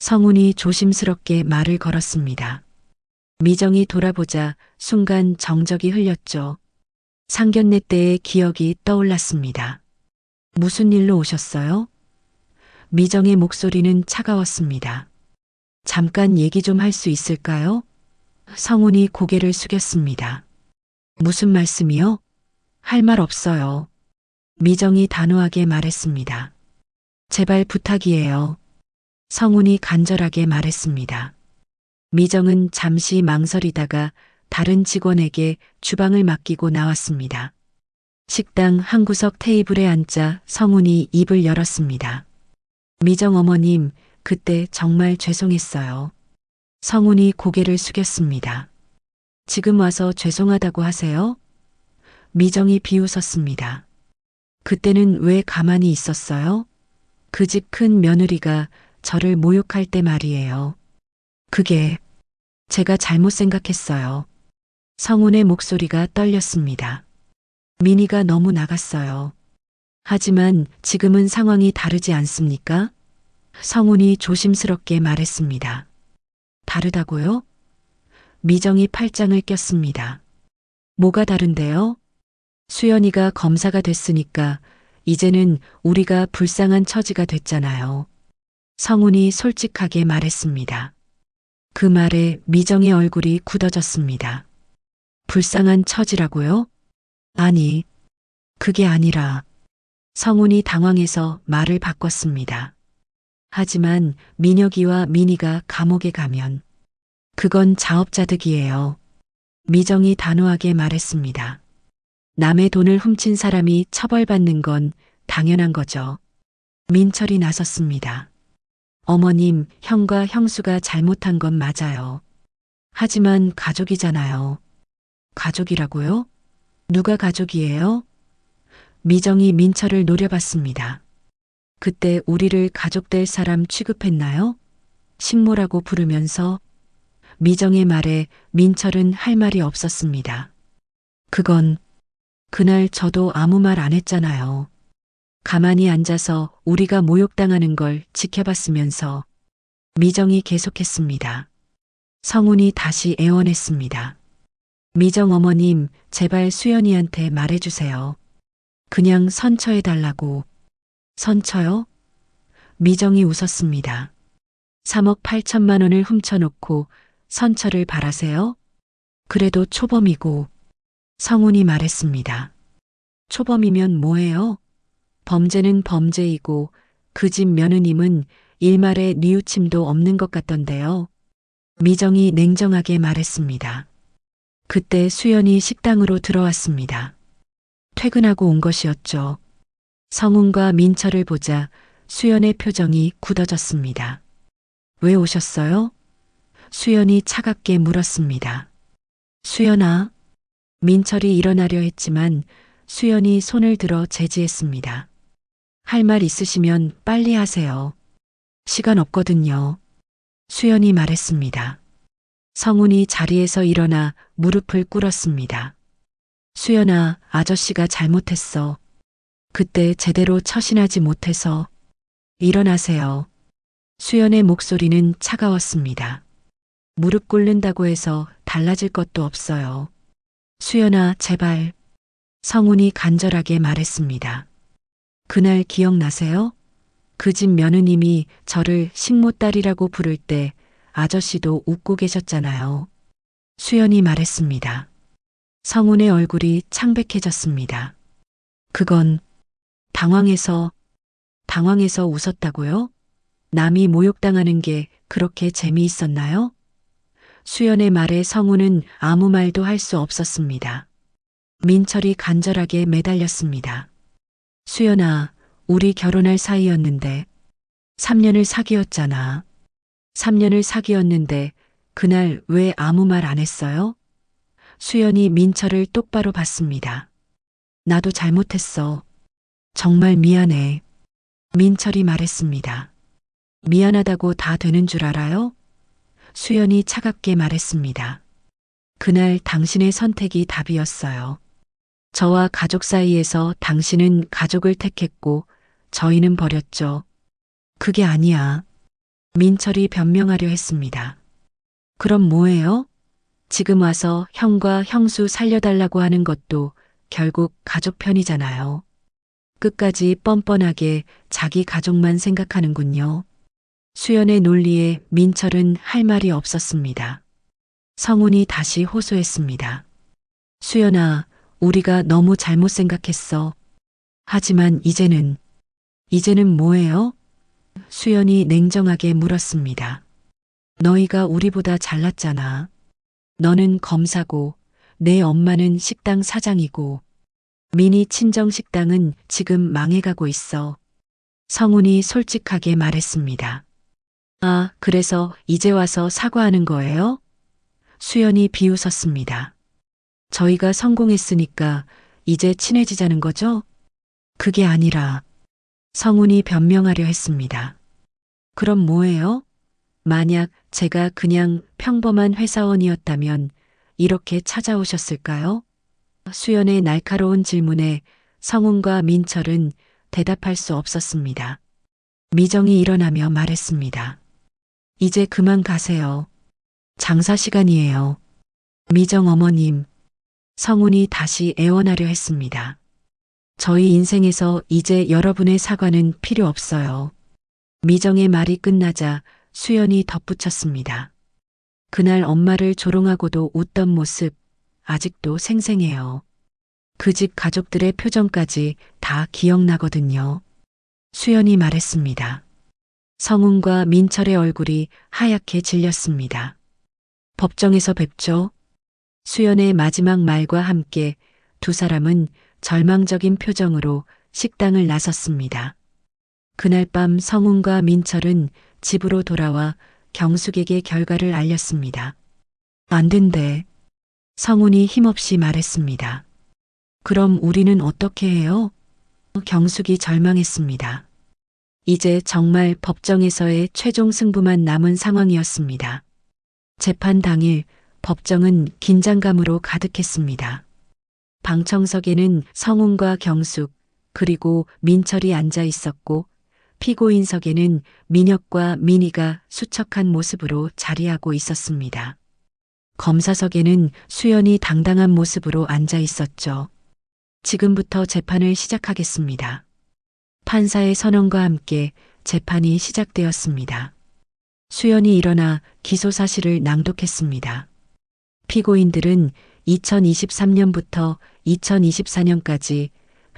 S1: 성훈이 조심스럽게 말을 걸었습니다. 미정이 돌아보자 순간 정적이 흘렸죠. 상견례 때의 기억이 떠올랐습니다. 무슨 일로 오셨어요? 미정의 목소리는 차가웠습니다. 잠깐 얘기 좀 할 수 있을까요? 성훈이 고개를 숙였습니다. 무슨 말씀이요? 할 말 없어요. 미정이 단호하게 말했습니다. 제발 부탁이에요. 성훈이 간절하게 말했습니다. 미정은 잠시 망설이다가 다른 직원에게 주방을 맡기고 나왔습니다. 식당 한 구석 테이블에 앉자 성훈이 입을 열었습니다. 미정 어머님, 그때 정말 죄송했어요. 성훈이 고개를 숙였습니다. 지금 와서 죄송하다고 하세요? 미정이 비웃었습니다. 그때는 왜 가만히 있었어요? 그 집 큰 며느리가 저를 모욕할 때 말이에요. 그게 제가 잘못 생각했어요. 성훈의 목소리가 떨렸습니다. 민희가 너무 나갔어요. 하지만 지금은 상황이 다르지 않습니까? 성훈이 조심스럽게 말했습니다. 다르다고요? 미정이 팔짱을 꼈습니다. 뭐가 다른데요? 수연이가 검사가 됐으니까 이제는 우리가 불쌍한 처지가 됐잖아요. 성훈이 솔직하게 말했습니다. 그 말에 미정의 얼굴이 굳어졌습니다. 불쌍한 처지라고요? 아니, 그게 아니라 성훈이 당황해서 말을 바꿨습니다. 하지만 민혁이와 민희가 감옥에 가면 그건 자업자득이에요. 미정이 단호하게 말했습니다. 남의 돈을 훔친 사람이 처벌받는 건 당연한 거죠. 민철이 나섰습니다. 어머님, 형과 형수가 잘못한 건 맞아요. 하지만 가족이잖아요. 가족이라고요? 누가 가족이에요? 미정이 민철을 노려봤습니다. 그때 우리를 가족 될 사람 취급했나요? 식모라고 부르면서 미정의 말에 민철은 할 말이 없었습니다. 그건 그날 저도 아무 말 안 했잖아요. 가만히 앉아서 우리가 모욕당하는 걸 지켜봤으면서 미정이 계속했습니다. 성훈이 다시 애원했습니다. 미정 어머님, 제발 수연이한테 말해주세요. 그냥 선처해달라고. 선처요? 미정이 웃었습니다. 3억 8천만 원을 훔쳐놓고 선처를 바라세요? 그래도 초범이고. 성훈이 말했습니다. 초범이면 뭐예요? 범죄는 범죄이고 그 집 며느님은 일말의 뉘우침도 없는 것 같던데요. 미정이 냉정하게 말했습니다. 그때 수연이 식당으로 들어왔습니다. 퇴근하고 온 것이었죠. 성훈과 민철을 보자 수연의 표정이 굳어졌습니다. 왜 오셨어요? 수연이 차갑게 물었습니다. 수연아. 민철이 일어나려 했지만 수연이 손을 들어 제지했습니다. 할 말 있으시면 빨리 하세요. 시간 없거든요. 수연이 말했습니다. 성훈이 자리에서 일어나 무릎을 꿇었습니다. 수연아, 아저씨가 잘못했어. 그때 제대로 처신하지 못해서. 일어나세요. 수연의 목소리는 차가웠습니다. 무릎 꿇는다고 해서 달라질 것도 없어요. 수연아, 제발. 성훈이 간절하게 말했습니다. 그날 기억나세요? 그 집 며느님이 저를 식모딸이라고 부를 때 아저씨도 웃고 계셨잖아요. 수연이 말했습니다. 성훈의 얼굴이 창백해졌습니다. 그건 당황해서 웃었다고요? 남이 모욕당하는 게 그렇게 재미있었나요? 수연의 말에 성훈은 아무 말도 할 수 없었습니다. 민철이 간절하게 매달렸습니다. 수연아, 우리 결혼할 사이였는데 3년을 사귀었잖아. 3년을 사귀었는데 그날 왜 아무 말 안 했어요? 수연이 민철을 똑바로 봤습니다. 나도 잘못했어. 정말 미안해. 민철이 말했습니다. 미안하다고 다 되는 줄 알아요? 수연이 차갑게 말했습니다. 그날 당신의 선택이 답이었어요. 저와 가족 사이에서 당신은 가족을 택했고 저희는 버렸죠. 그게 아니야. 민철이 변명하려 했습니다. 그럼 뭐예요? 지금 와서 형과 형수 살려달라고 하는 것도 결국 가족 편이잖아요. 끝까지 뻔뻔하게 자기 가족만 생각하는군요. 수연의 논리에 민철은 할 말이 없었습니다. 성훈이 다시 호소했습니다. 수연아, 우리가 너무 잘못 생각했어. 하지만 이제는 뭐예요? 수연이 냉정하게 물었습니다. 너희가 우리보다 잘났잖아. 너는 검사고 내 엄마는 식당 사장이고 미니 친정식당은 지금 망해가고 있어. 성훈이 솔직하게 말했습니다. 아, 그래서 이제 와서 사과하는 거예요? 수연이 비웃었습니다. 저희가 성공했으니까 이제 친해지자는 거죠? 그게 아니라 성훈이 변명하려 했습니다. 그럼 뭐예요? 만약 제가 그냥 평범한 회사원이었다면 이렇게 찾아오셨을까요? 수연의 날카로운 질문에 성훈과 민철은 대답할 수 없었습니다. 미정이 일어나며 말했습니다. 이제 그만 가세요. 장사 시간이에요. 미정 어머님. 성훈이 다시 애원하려 했습니다. 저희 인생에서 이제 여러분의 사과는 필요 없어요. 미정의 말이 끝나자 수연이 덧붙였습니다. 그날 엄마를 조롱하고도 웃던 모습 아직도 생생해요. 그 집 가족들의 표정까지 다 기억나거든요. 수연이 말했습니다. 성훈과 민철의 얼굴이 하얗게 질렸습니다. 법정에서 뵙죠. 수연의 마지막 말과 함께 두 사람은 절망적인 표정으로 식당을 나섰습니다. 그날 밤 성훈과 민철은 집으로 돌아와 경숙에게 결과를 알렸습니다. 안 된대. 성훈이 힘없이 말했습니다. 그럼 우리는 어떻게 해요? 경숙이 절망했습니다. 이제 정말 법정에서의 최종 승부만 남은 상황이었습니다. 재판 당일 법정은 긴장감으로 가득했습니다. 방청석에는 성훈과 경숙 그리고 민철이 앉아 있었고 피고인석에는 민혁과 민희가 수척한 모습으로 자리하고 있었습니다. 검사석에는 수연이 당당한 모습으로 앉아 있었죠. 지금부터 재판을 시작하겠습니다. 판사의 선언과 함께 재판이 시작되었습니다. 수연이 일어나 기소 사실을 낭독했습니다. 피고인들은 2023년부터 2024년까지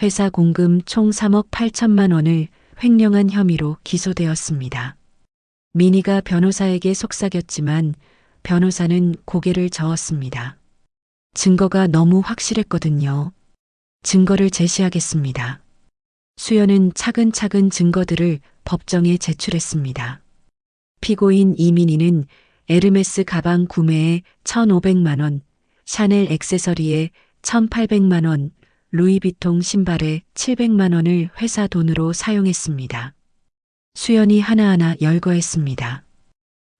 S1: 회사 공금 총 3억 8천만 원을 횡령한 혐의로 기소되었습니다. 민희가 변호사에게 속삭였지만 변호사는 고개를 저었습니다. 증거가 너무 확실했거든요. 증거를 제시하겠습니다. 수연은 차근차근 증거들을 법정에 제출했습니다. 피고인 이민희는 에르메스 가방 구매에 1,500만 원, 샤넬 액세서리에 1,800만 원, 루이비통 신발에 700만 원을 회사 돈으로 사용했습니다. 수연이 하나하나 열거했습니다.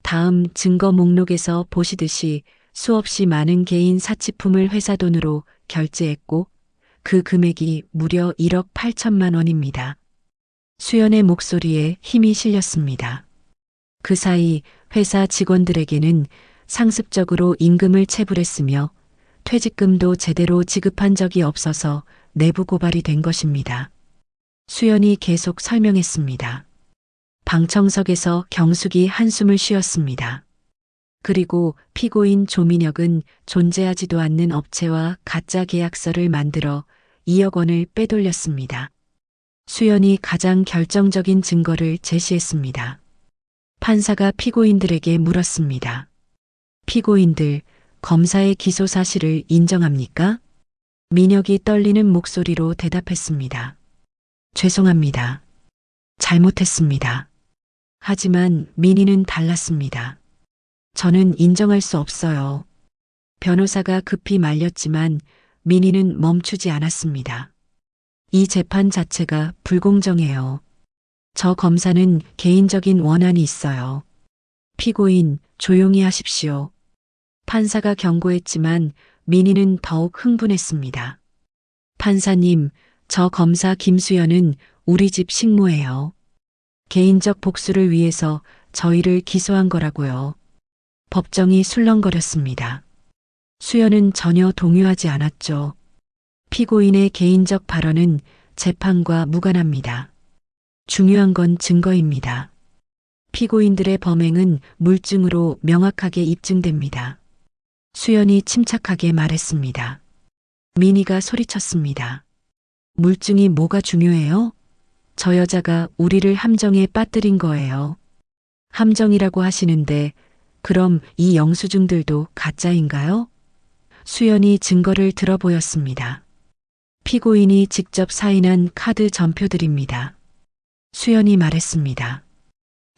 S1: 다음 증거 목록에서 보시듯이 수없이 많은 개인 사치품을 회사 돈으로 결제했고 그 금액이 무려 1억 8천만 원입니다. 수연의 목소리에 힘이 실렸습니다. 그 사이 회사 직원들에게는 상습적으로 임금을 체불했으며 퇴직금도 제대로 지급한 적이 없어서 내부 고발이 된 것입니다. 수연이 계속 설명했습니다. 방청석에서 경숙이 한숨을 쉬었습니다. 그리고 피고인 조민혁은 존재하지도 않는 업체와 가짜 계약서를 만들어 2억 원을 빼돌렸습니다. 수연이 가장 결정적인 증거를 제시했습니다. 판사가 피고인들에게 물었습니다. 피고인들, 검사의 기소 사실을 인정합니까? 민혁이 떨리는 목소리로 대답했습니다. 죄송합니다. 잘못했습니다. 하지만 민희는 달랐습니다. 저는 인정할 수 없어요. 변호사가 급히 말렸지만 민희는 멈추지 않았습니다. 이 재판 자체가 불공정해요. 저 검사는 개인적인 원한이 있어요. 피고인, 조용히 하십시오. 판사가 경고했지만 민희는 더욱 흥분했습니다. 판사님, 저 검사 김수연은 우리 집 식모예요. 개인적 복수를 위해서 저희를 기소한 거라고요. 법정이 술렁거렸습니다. 수연은 전혀 동요하지 않았죠. 피고인의 개인적 발언은 재판과 무관합니다. 중요한 건 증거입니다. 피고인들의 범행은 물증으로 명확하게 입증됩니다. 수연이 침착하게 말했습니다. 민희가 소리쳤습니다. 물증이 뭐가 중요해요? 저 여자가 우리를 함정에 빠뜨린 거예요. 함정이라고 하시는데 그럼 이 영수증들도 가짜인가요? 수연이 증거를 들어보였습니다. 피고인이 직접 사인한 카드 전표들입니다. 수연이 말했습니다.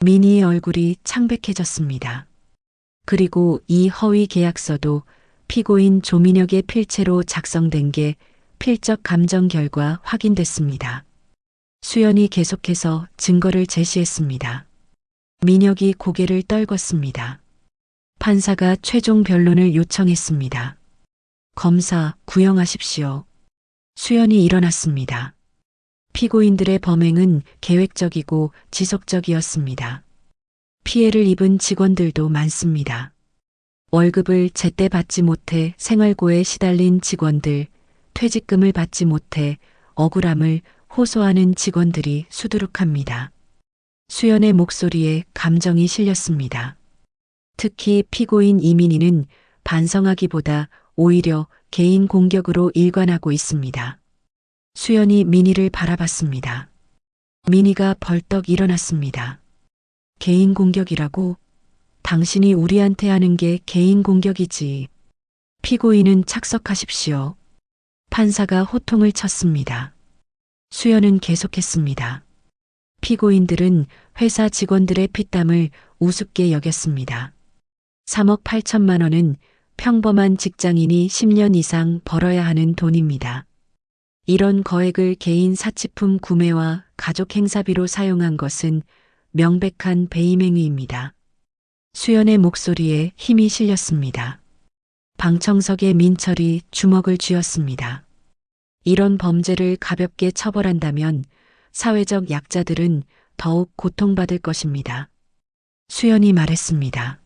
S1: 민희의 얼굴이 창백해졌습니다. 그리고 이 허위 계약서도 피고인 조민혁의 필체로 작성된 게 필적 감정 결과 확인됐습니다. 수연이 계속해서 증거를 제시했습니다. 민혁이 고개를 떨궜습니다. 판사가 최종 변론을 요청했습니다. 검사, 구형하십시오. 수연이 일어났습니다. 피고인들의 범행은 계획적이고 지속적이었습니다. 피해를 입은 직원들도 많습니다. 월급을 제때 받지 못해 생활고에 시달린 직원들, 퇴직금을 받지 못해 억울함을 호소하는 직원들이 수두룩합니다. 수연의 목소리에 감정이 실렸습니다. 특히 피고인 이민희는 반성하기보다 오히려 개인 공격으로 일관하고 있습니다. 수연이 민희를 바라봤습니다. 민희가 벌떡 일어났습니다. 개인 공격이라고? 당신이 우리한테 하는 게 개인 공격이지. 피고인은 착석하십시오. 판사가 호통을 쳤습니다. 수연은 계속했습니다. 피고인들은 회사 직원들의 피땀을 우습게 여겼습니다. 3억 8천만 원은 평범한 직장인이 10년 이상 벌어야 하는 돈입니다. 이런 거액을 개인 사치품 구매와 가족 행사비로 사용한 것은 명백한 배임 행위입니다. 수연의 목소리에 힘이 실렸습니다. 방청석에 민철이 주먹을 쥐었습니다. 이런 범죄를 가볍게 처벌한다면 사회적 약자들은 더욱 고통받을 것입니다. 수연이 말했습니다.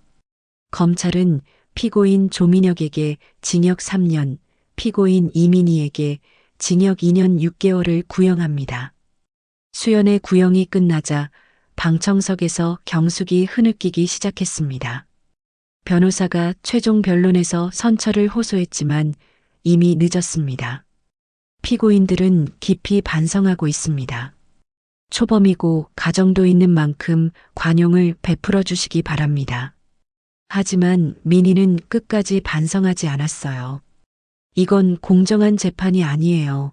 S1: 검찰은 피고인 조민혁에게 징역 3년, 피고인 이민희에게 징역 2년 6개월을 구형합니다. 수연의 구형이 끝나자 방청석에서 경숙이 흐느끼기 시작했습니다. 변호사가 최종 변론에서 선처를 호소했지만 이미 늦었습니다. 피고인들은 깊이 반성하고 있습니다. 초범이고 가정도 있는 만큼 관용을 베풀어 주시기 바랍니다. 하지만 민희는 끝까지 반성하지 않았어요. 이건 공정한 재판이 아니에요.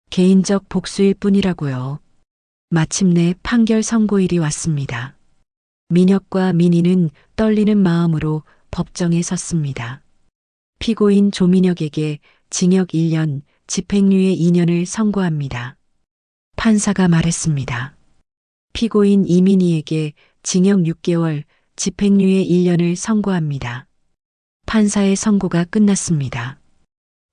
S1: 개인적 복수일 뿐이라고요. 마침내 판결 선고일이 왔습니다. 민혁과 민희는 떨리는 마음으로 법정에 섰습니다. 피고인 조민혁에게 징역 1년, 집행유예 2년을 선고합니다. 판사가 말했습니다. 피고인 이민희에게 징역 6개월, 집행유예 1년을 선고합니다. 판사의 선고가 끝났습니다.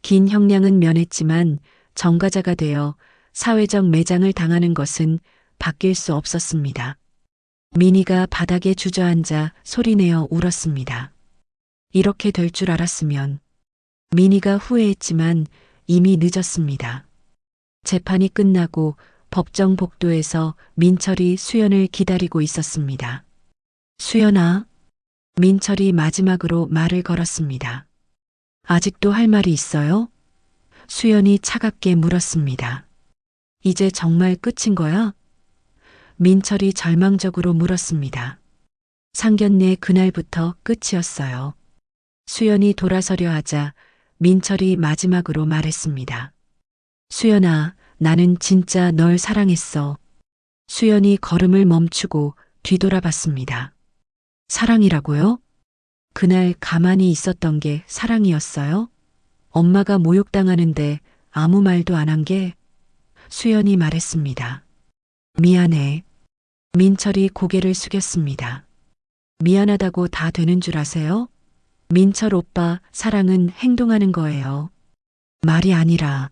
S1: 긴 형량은 면했지만 전과자가 되어 사회적 매장을 당하는 것은 바뀔 수 없었습니다. 민희가 바닥에 주저앉아 소리내어 울었습니다. 이렇게 될 줄 알았으면. 민희가 후회했지만 이미 늦었습니다. 재판이 끝나고 법정 복도에서 민철이 수연을 기다리고 있었습니다. 수연아, 민철이 마지막으로 말을 걸었습니다. 아직도 할 말이 있어요? 수연이 차갑게 물었습니다. 이제 정말 끝인 거야? 민철이 절망적으로 물었습니다. 상견례 그날부터 끝이었어요. 수연이 돌아서려 하자 민철이 마지막으로 말했습니다. 수연아, 나는 진짜 널 사랑했어. 수연이 걸음을 멈추고 뒤돌아봤습니다. 사랑이라고요? 그날 가만히 있었던 게 사랑이었어요? 엄마가 모욕당하는데 아무 말도 안 한 게? 수연이 말했습니다. 미안해. 민철이 고개를 숙였습니다. 미안하다고 다 되는 줄 아세요? 민철 오빠, 사랑은 행동하는 거예요. 말이 아니라.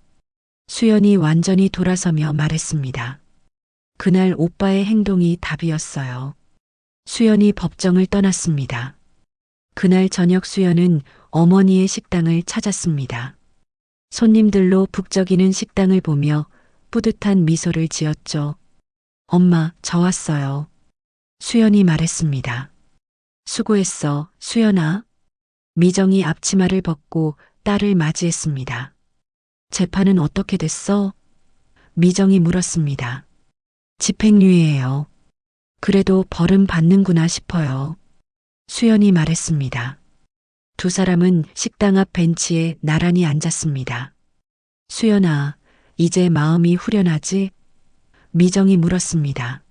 S1: 수연이 완전히 돌아서며 말했습니다. 그날 오빠의 행동이 답이었어요. 수연이 법정을 떠났습니다. 그날 저녁 수연은 어머니의 식당을 찾았습니다. 손님들로 북적이는 식당을 보며 뿌듯한 미소를 지었죠. 엄마, 저 왔어요. 수연이 말했습니다. 수고했어, 수연아. 미정이 앞치마를 벗고 딸을 맞이했습니다. 재판은 어떻게 됐어? 미정이 물었습니다. 집행유예예요. 그래도 벌은 받는구나 싶어요. 수연이 말했습니다. 두 사람은 식당 앞 벤치에 나란히 앉았습니다. 수연아, 이제 마음이 후련하지? 미정이 물었습니다.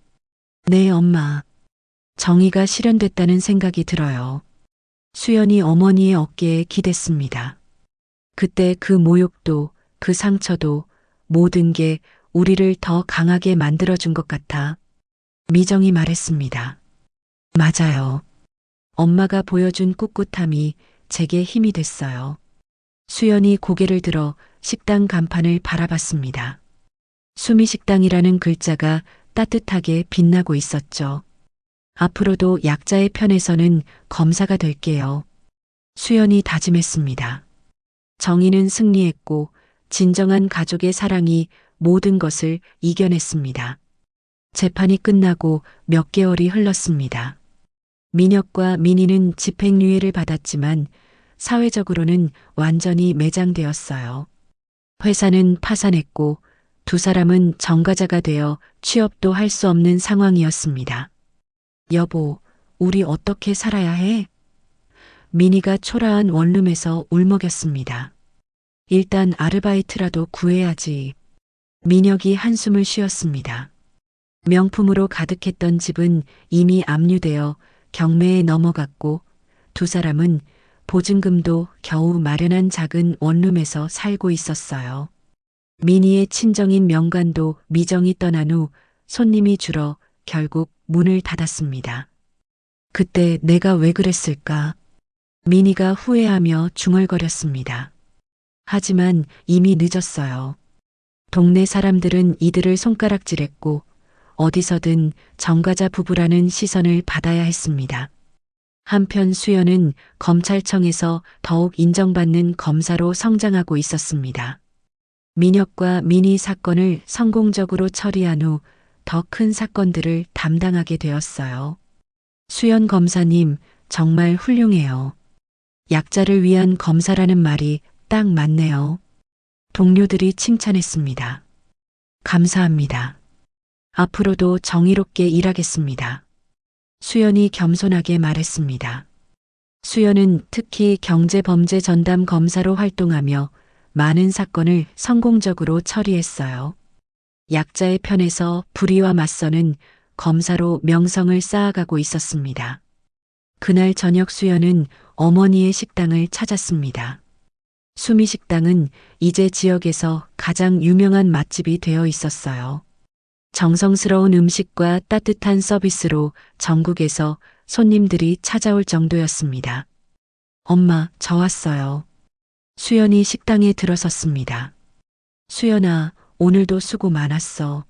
S1: 네, 엄마. 정의가 실현됐다는 생각이 들어요. 수연이 어머니의 어깨에 기댔습니다. 그때 그 모욕도, 그 상처도 모든 게 우리를 더 강하게 만들어준 것 같아. 미정이 말했습니다. 맞아요. 엄마가 보여준 꿋꿋함이 제게 힘이 됐어요. 수연이 고개를 들어 식당 간판을 바라봤습니다. 수미식당이라는 글자가 따뜻하게 빛나고 있었죠. 앞으로도 약자의 편에서는 검사가 될게요. 수연이 다짐했습니다. 정의는 승리했고 진정한 가족의 사랑이 모든 것을 이겨냈습니다. 재판이 끝나고 몇 개월이 흘렀습니다. 민혁과 민희는 집행유예를 받았지만 사회적으로는 완전히 매장되었어요. 회사는 파산했고 두 사람은 정가자가 되어 취업도 할 수 없는 상황이었습니다. 여보, 우리 어떻게 살아야 해? 민희가 초라한 원룸에서 울먹였습니다. 일단 아르바이트라도 구해야지. 민혁이 한숨을 쉬었습니다. 명품으로 가득했던 집은 이미 압류되어 경매에 넘어갔고 두 사람은 보증금도 겨우 마련한 작은 원룸에서 살고 있었어요. 민희의 친정인 명관도 미정이 떠난 후 손님이 줄어 결국 문을 닫았습니다. 그때 내가 왜 그랬을까? 민희가 후회하며 중얼거렸습니다. 하지만 이미 늦었어요. 동네 사람들은 이들을 손가락질했고 어디서든 정가자 부부라는 시선을 받아야 했습니다. 한편 수연은 검찰청에서 더욱 인정받는 검사로 성장하고 있었습니다. 민혁과 민희 사건을 성공적으로 처리한 후 더 큰 사건들을 담당하게 되었어요. 수연 검사님, 정말 훌륭해요. 약자를 위한 검사라는 말이 딱 맞네요. 동료들이 칭찬했습니다. 감사합니다. 앞으로도 정의롭게 일하겠습니다. 수연이 겸손하게 말했습니다. 수연은 특히 경제범죄 전담 검사로 활동하며 많은 사건을 성공적으로 처리했어요. 약자의 편에서 불의와 맞서는 검사로 명성을 쌓아가고 있었습니다. 그날 저녁 수연은 어머니의 식당을 찾았습니다. 수미 식당은 이제 지역에서 가장 유명한 맛집이 되어 있었어요. 정성스러운 음식과 따뜻한 서비스로 전국에서 손님들이 찾아올 정도였습니다. 엄마, 저 왔어요. 수연이 식당에 들어섰습니다. 수연아, 오늘도 수고 많았어.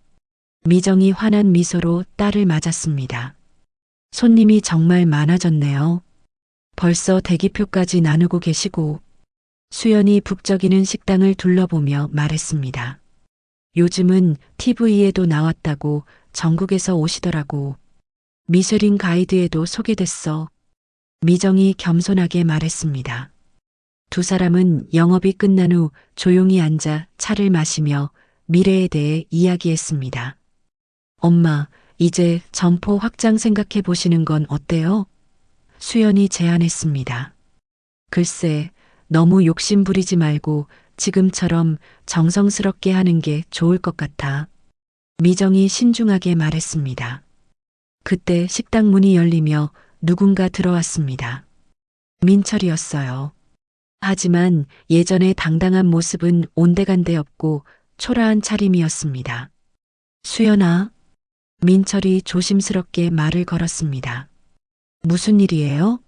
S1: 미정이 환한 미소로 딸을 맞았습니다. 손님이 정말 많아졌네요. 벌써 대기표까지 나누고 계시고. 수연이 북적이는 식당을 둘러보며 말했습니다. 요즘은 TV에도 나왔다고 전국에서 오시더라고. 미쉐린 가이드에도 소개됐어. 미정이 겸손하게 말했습니다. 두 사람은 영업이 끝난 후 조용히 앉아 차를 마시며 미래에 대해 이야기했습니다. 엄마, 이제 점포 확장 생각해 보시는 건 어때요? 수연이 제안했습니다. 글쎄, 너무 욕심 부리지 말고 지금처럼 정성스럽게 하는 게 좋을 것 같아. 미정이 신중하게 말했습니다. 그때 식당 문이 열리며 누군가 들어왔습니다. 민철이었어요. 하지만 예전의 당당한 모습은 온데간데 없고 초라한 차림이었습니다. 수연아, 민철이 조심스럽게 말을 걸었습니다. 무슨 일이에요?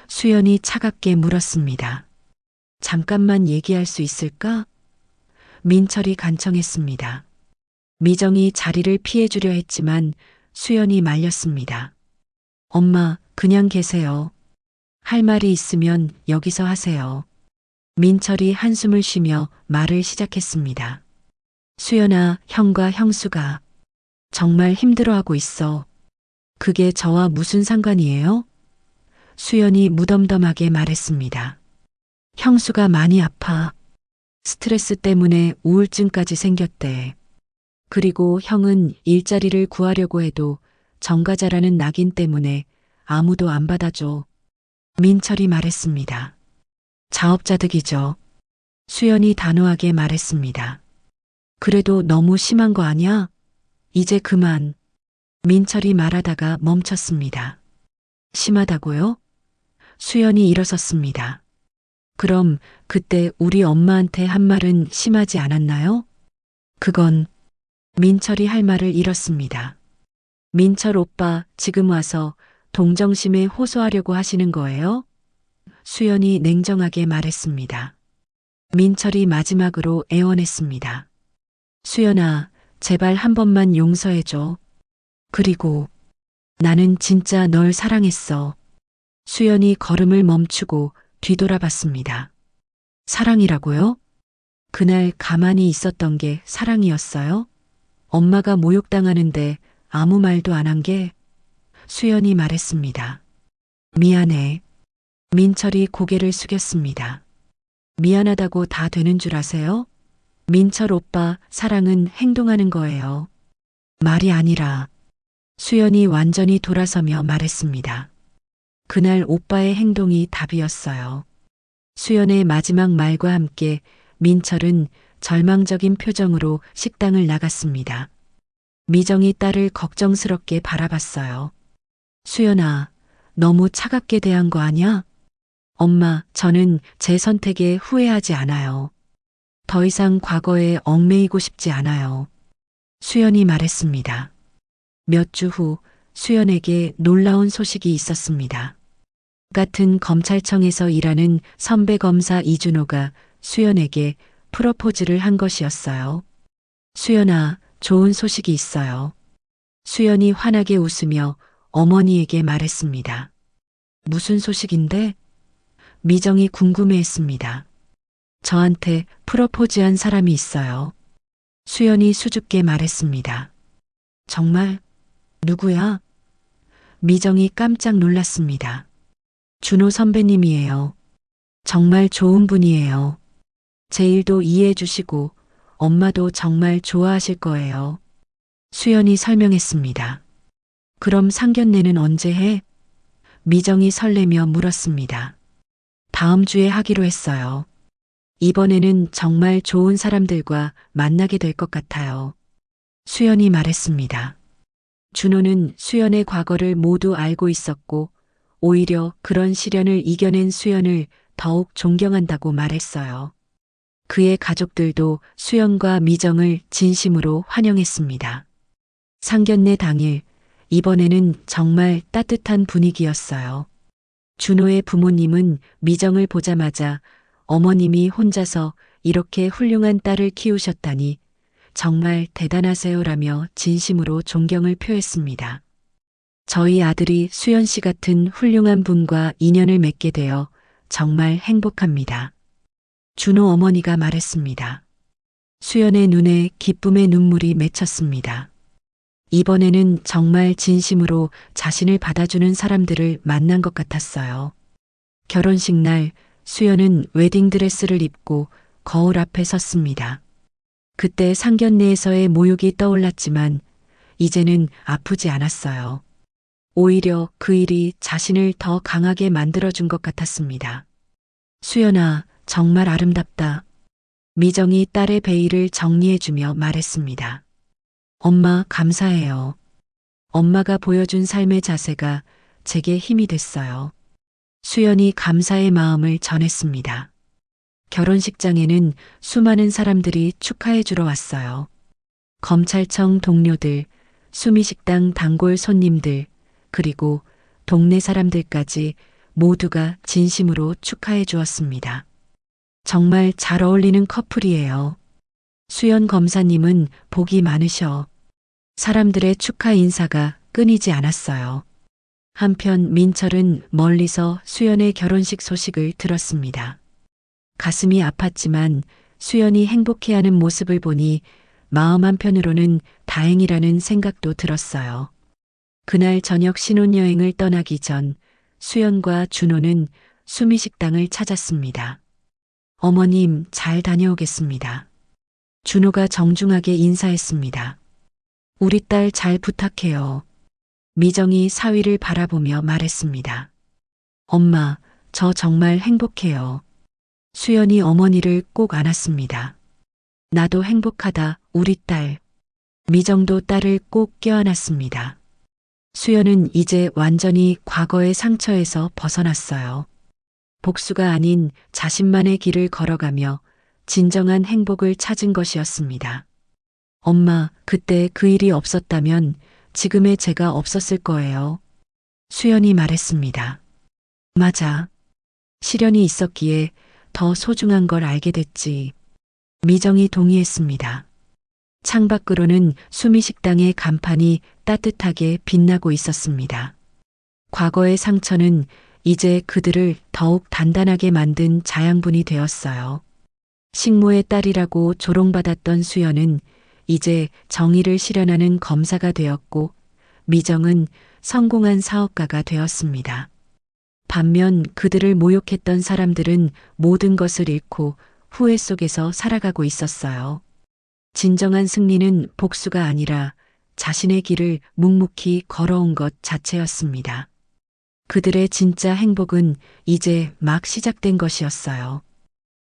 S1: 수연이 차갑게 물었습니다. 잠깐만 얘기할 수 있을까? 민철이 간청했습니다. 미정이 자리를 피해주려 했지만 수연이 말렸습니다. 엄마, 그냥 계세요. 할 말이 있으면 여기서 하세요. 민철이 한숨을 쉬며 말을 시작했습니다. 수연아, 형과 형수가 정말 힘들어하고 있어. 그게 저와 무슨 상관이에요? 수연이 무덤덤하게 말했습니다. 형수가 많이 아파. 스트레스 때문에 우울증까지 생겼대. 그리고 형은 일자리를 구하려고 해도 정가자라는 낙인 때문에 아무도 안 받아줘. 민철이 말했습니다. 자업자득이죠. 수연이 단호하게 말했습니다. 그래도 너무 심한 거 아니야? 이제 그만. 민철이 말하다가 멈췄습니다. 심하다고요? 수연이 일어섰습니다. 그럼 그때 우리 엄마한테 한 말은 심하지 않았나요? 그건 민철이 할 말을 잃었습니다. 민철 오빠, 지금 와서 동정심에 호소하려고 하시는 거예요? 수연이 냉정하게 말했습니다. 민철이 마지막으로 애원했습니다. 수연아, 제발 한 번만 용서해줘. 그리고 나는 진짜 널 사랑했어. 수연이 걸음을 멈추고 뒤돌아봤습니다. 사랑이라고요? 그날 가만히 있었던 게 사랑이었어요? 엄마가 모욕당하는데 아무 말도 안 한 게? 수연이 말했습니다. 미안해. 민철이 고개를 숙였습니다. 미안하다고 다 되는 줄 아세요? 민철 오빠, 사랑은 행동하는 거예요. 말이 아니라. 수연이 완전히 돌아서며 말했습니다. 그날 오빠의 행동이 답이었어요. 수연의 마지막 말과 함께 민철은 절망적인 표정으로 식당을 나갔습니다. 미정이 딸을 걱정스럽게 바라봤어요. 수연아, 너무 차갑게 대한 거 아냐? 엄마, 저는 제 선택에 후회하지 않아요. 더 이상 과거에 얽매이고 싶지 않아요. 수연이 말했습니다. 몇 주 후 수연에게 놀라운 소식이 있었습니다. 같은 검찰청에서 일하는 선배 검사 이준호가 수연에게 프로포즈를 한 것이었어요. 수연아, 좋은 소식이 있어요. 수연이 환하게 웃으며 어머니에게 말했습니다. 무슨 소식인데? 미정이 궁금해했습니다. 저한테 프로포즈한 사람이 있어요. 수연이 수줍게 말했습니다. 정말? 누구야? 미정이 깜짝 놀랐습니다. 준호 선배님이에요. 정말 좋은 분이에요. 제 일도 이해해 주시고 엄마도 정말 좋아하실 거예요. 수연이 설명했습니다. 그럼 상견례는 언제 해? 미정이 설레며 물었습니다. 다음 주에 하기로 했어요. 이번에는 정말 좋은 사람들과 만나게 될 것 같아요. 수연이 말했습니다. 준호는 수연의 과거를 모두 알고 있었고 오히려 그런 시련을 이겨낸 수연을 더욱 존경한다고 말했어요. 그의 가족들도 수연과 미정을 진심으로 환영했습니다. 상견례 당일, 이번에는 정말 따뜻한 분위기였어요. 준호의 부모님은 미정을 보자마자 어머님이 혼자서 이렇게 훌륭한 딸을 키우셨다니 정말 대단하세요라며 진심으로 존경을 표했습니다. 저희 아들이 수연 씨 같은 훌륭한 분과 인연을 맺게 되어 정말 행복합니다. 준호 어머니가 말했습니다. 수연의 눈에 기쁨의 눈물이 맺혔습니다. 이번에는 정말 진심으로 자신을 받아주는 사람들을 만난 것 같았어요. 결혼식 날 수연은 웨딩드레스를 입고 거울 앞에 섰습니다. 그때 상견례에서의 모욕이 떠올랐지만 이제는 아프지 않았어요. 오히려 그 일이 자신을 더 강하게 만들어준 것 같았습니다. 수연아, 정말 아름답다. 미정이 딸의 베일을 정리해주며 말했습니다. 엄마, 감사해요. 엄마가 보여준 삶의 자세가 제게 힘이 됐어요. 수연이 감사의 마음을 전했습니다. 결혼식장에는 수많은 사람들이 축하해 주러 왔어요. 검찰청 동료들, 수미식당 단골 손님들, 그리고 동네 사람들까지 모두가 진심으로 축하해 주었습니다. 정말 잘 어울리는 커플이에요. 수연 검사님은 복이 많으셔. 사람들의 축하 인사가 끊이지 않았어요. 한편 민철은 멀리서 수연의 결혼식 소식을 들었습니다. 가슴이 아팠지만 수연이 행복해하는 모습을 보니 마음 한편으로는 다행이라는 생각도 들었어요. 그날 저녁 신혼여행을 떠나기 전 수연과 준호는 수미식당을 찾았습니다. 어머님, 잘 다녀오겠습니다. 준호가 정중하게 인사했습니다. 우리 딸 잘 부탁해요. 미정이 사위를 바라보며 말했습니다. 엄마, 저 정말 행복해요. 수연이 어머니를 꼭 안았습니다. 나도 행복하다, 우리 딸. 미정도 딸을 꼭 껴안았습니다. 수연은 이제 완전히 과거의 상처에서 벗어났어요. 복수가 아닌 자신만의 길을 걸어가며 진정한 행복을 찾은 것이었습니다. 엄마, 그때 그 일이 없었다면 지금의 제가 없었을 거예요. 수연이 말했습니다. 맞아. 시련이 있었기에 더 소중한 걸 알게 됐지. 미정이 동의했습니다. 창밖으로는 수미식당의 간판이 따뜻하게 빛나고 있었습니다. 과거의 상처는 이제 그들을 더욱 단단하게 만든 자양분이 되었어요. 식모의 딸이라고 조롱받았던 수연은 이제 정의를 실현하는 검사가 되었고 미정은 성공한 사업가가 되었습니다. 반면 그들을 모욕했던 사람들은 모든 것을 잃고 후회 속에서 살아가고 있었어요. 진정한 승리는 복수가 아니라 자신의 길을 묵묵히 걸어온 것 자체였습니다. 그들의 진짜 행복은 이제 막 시작된 것이었어요.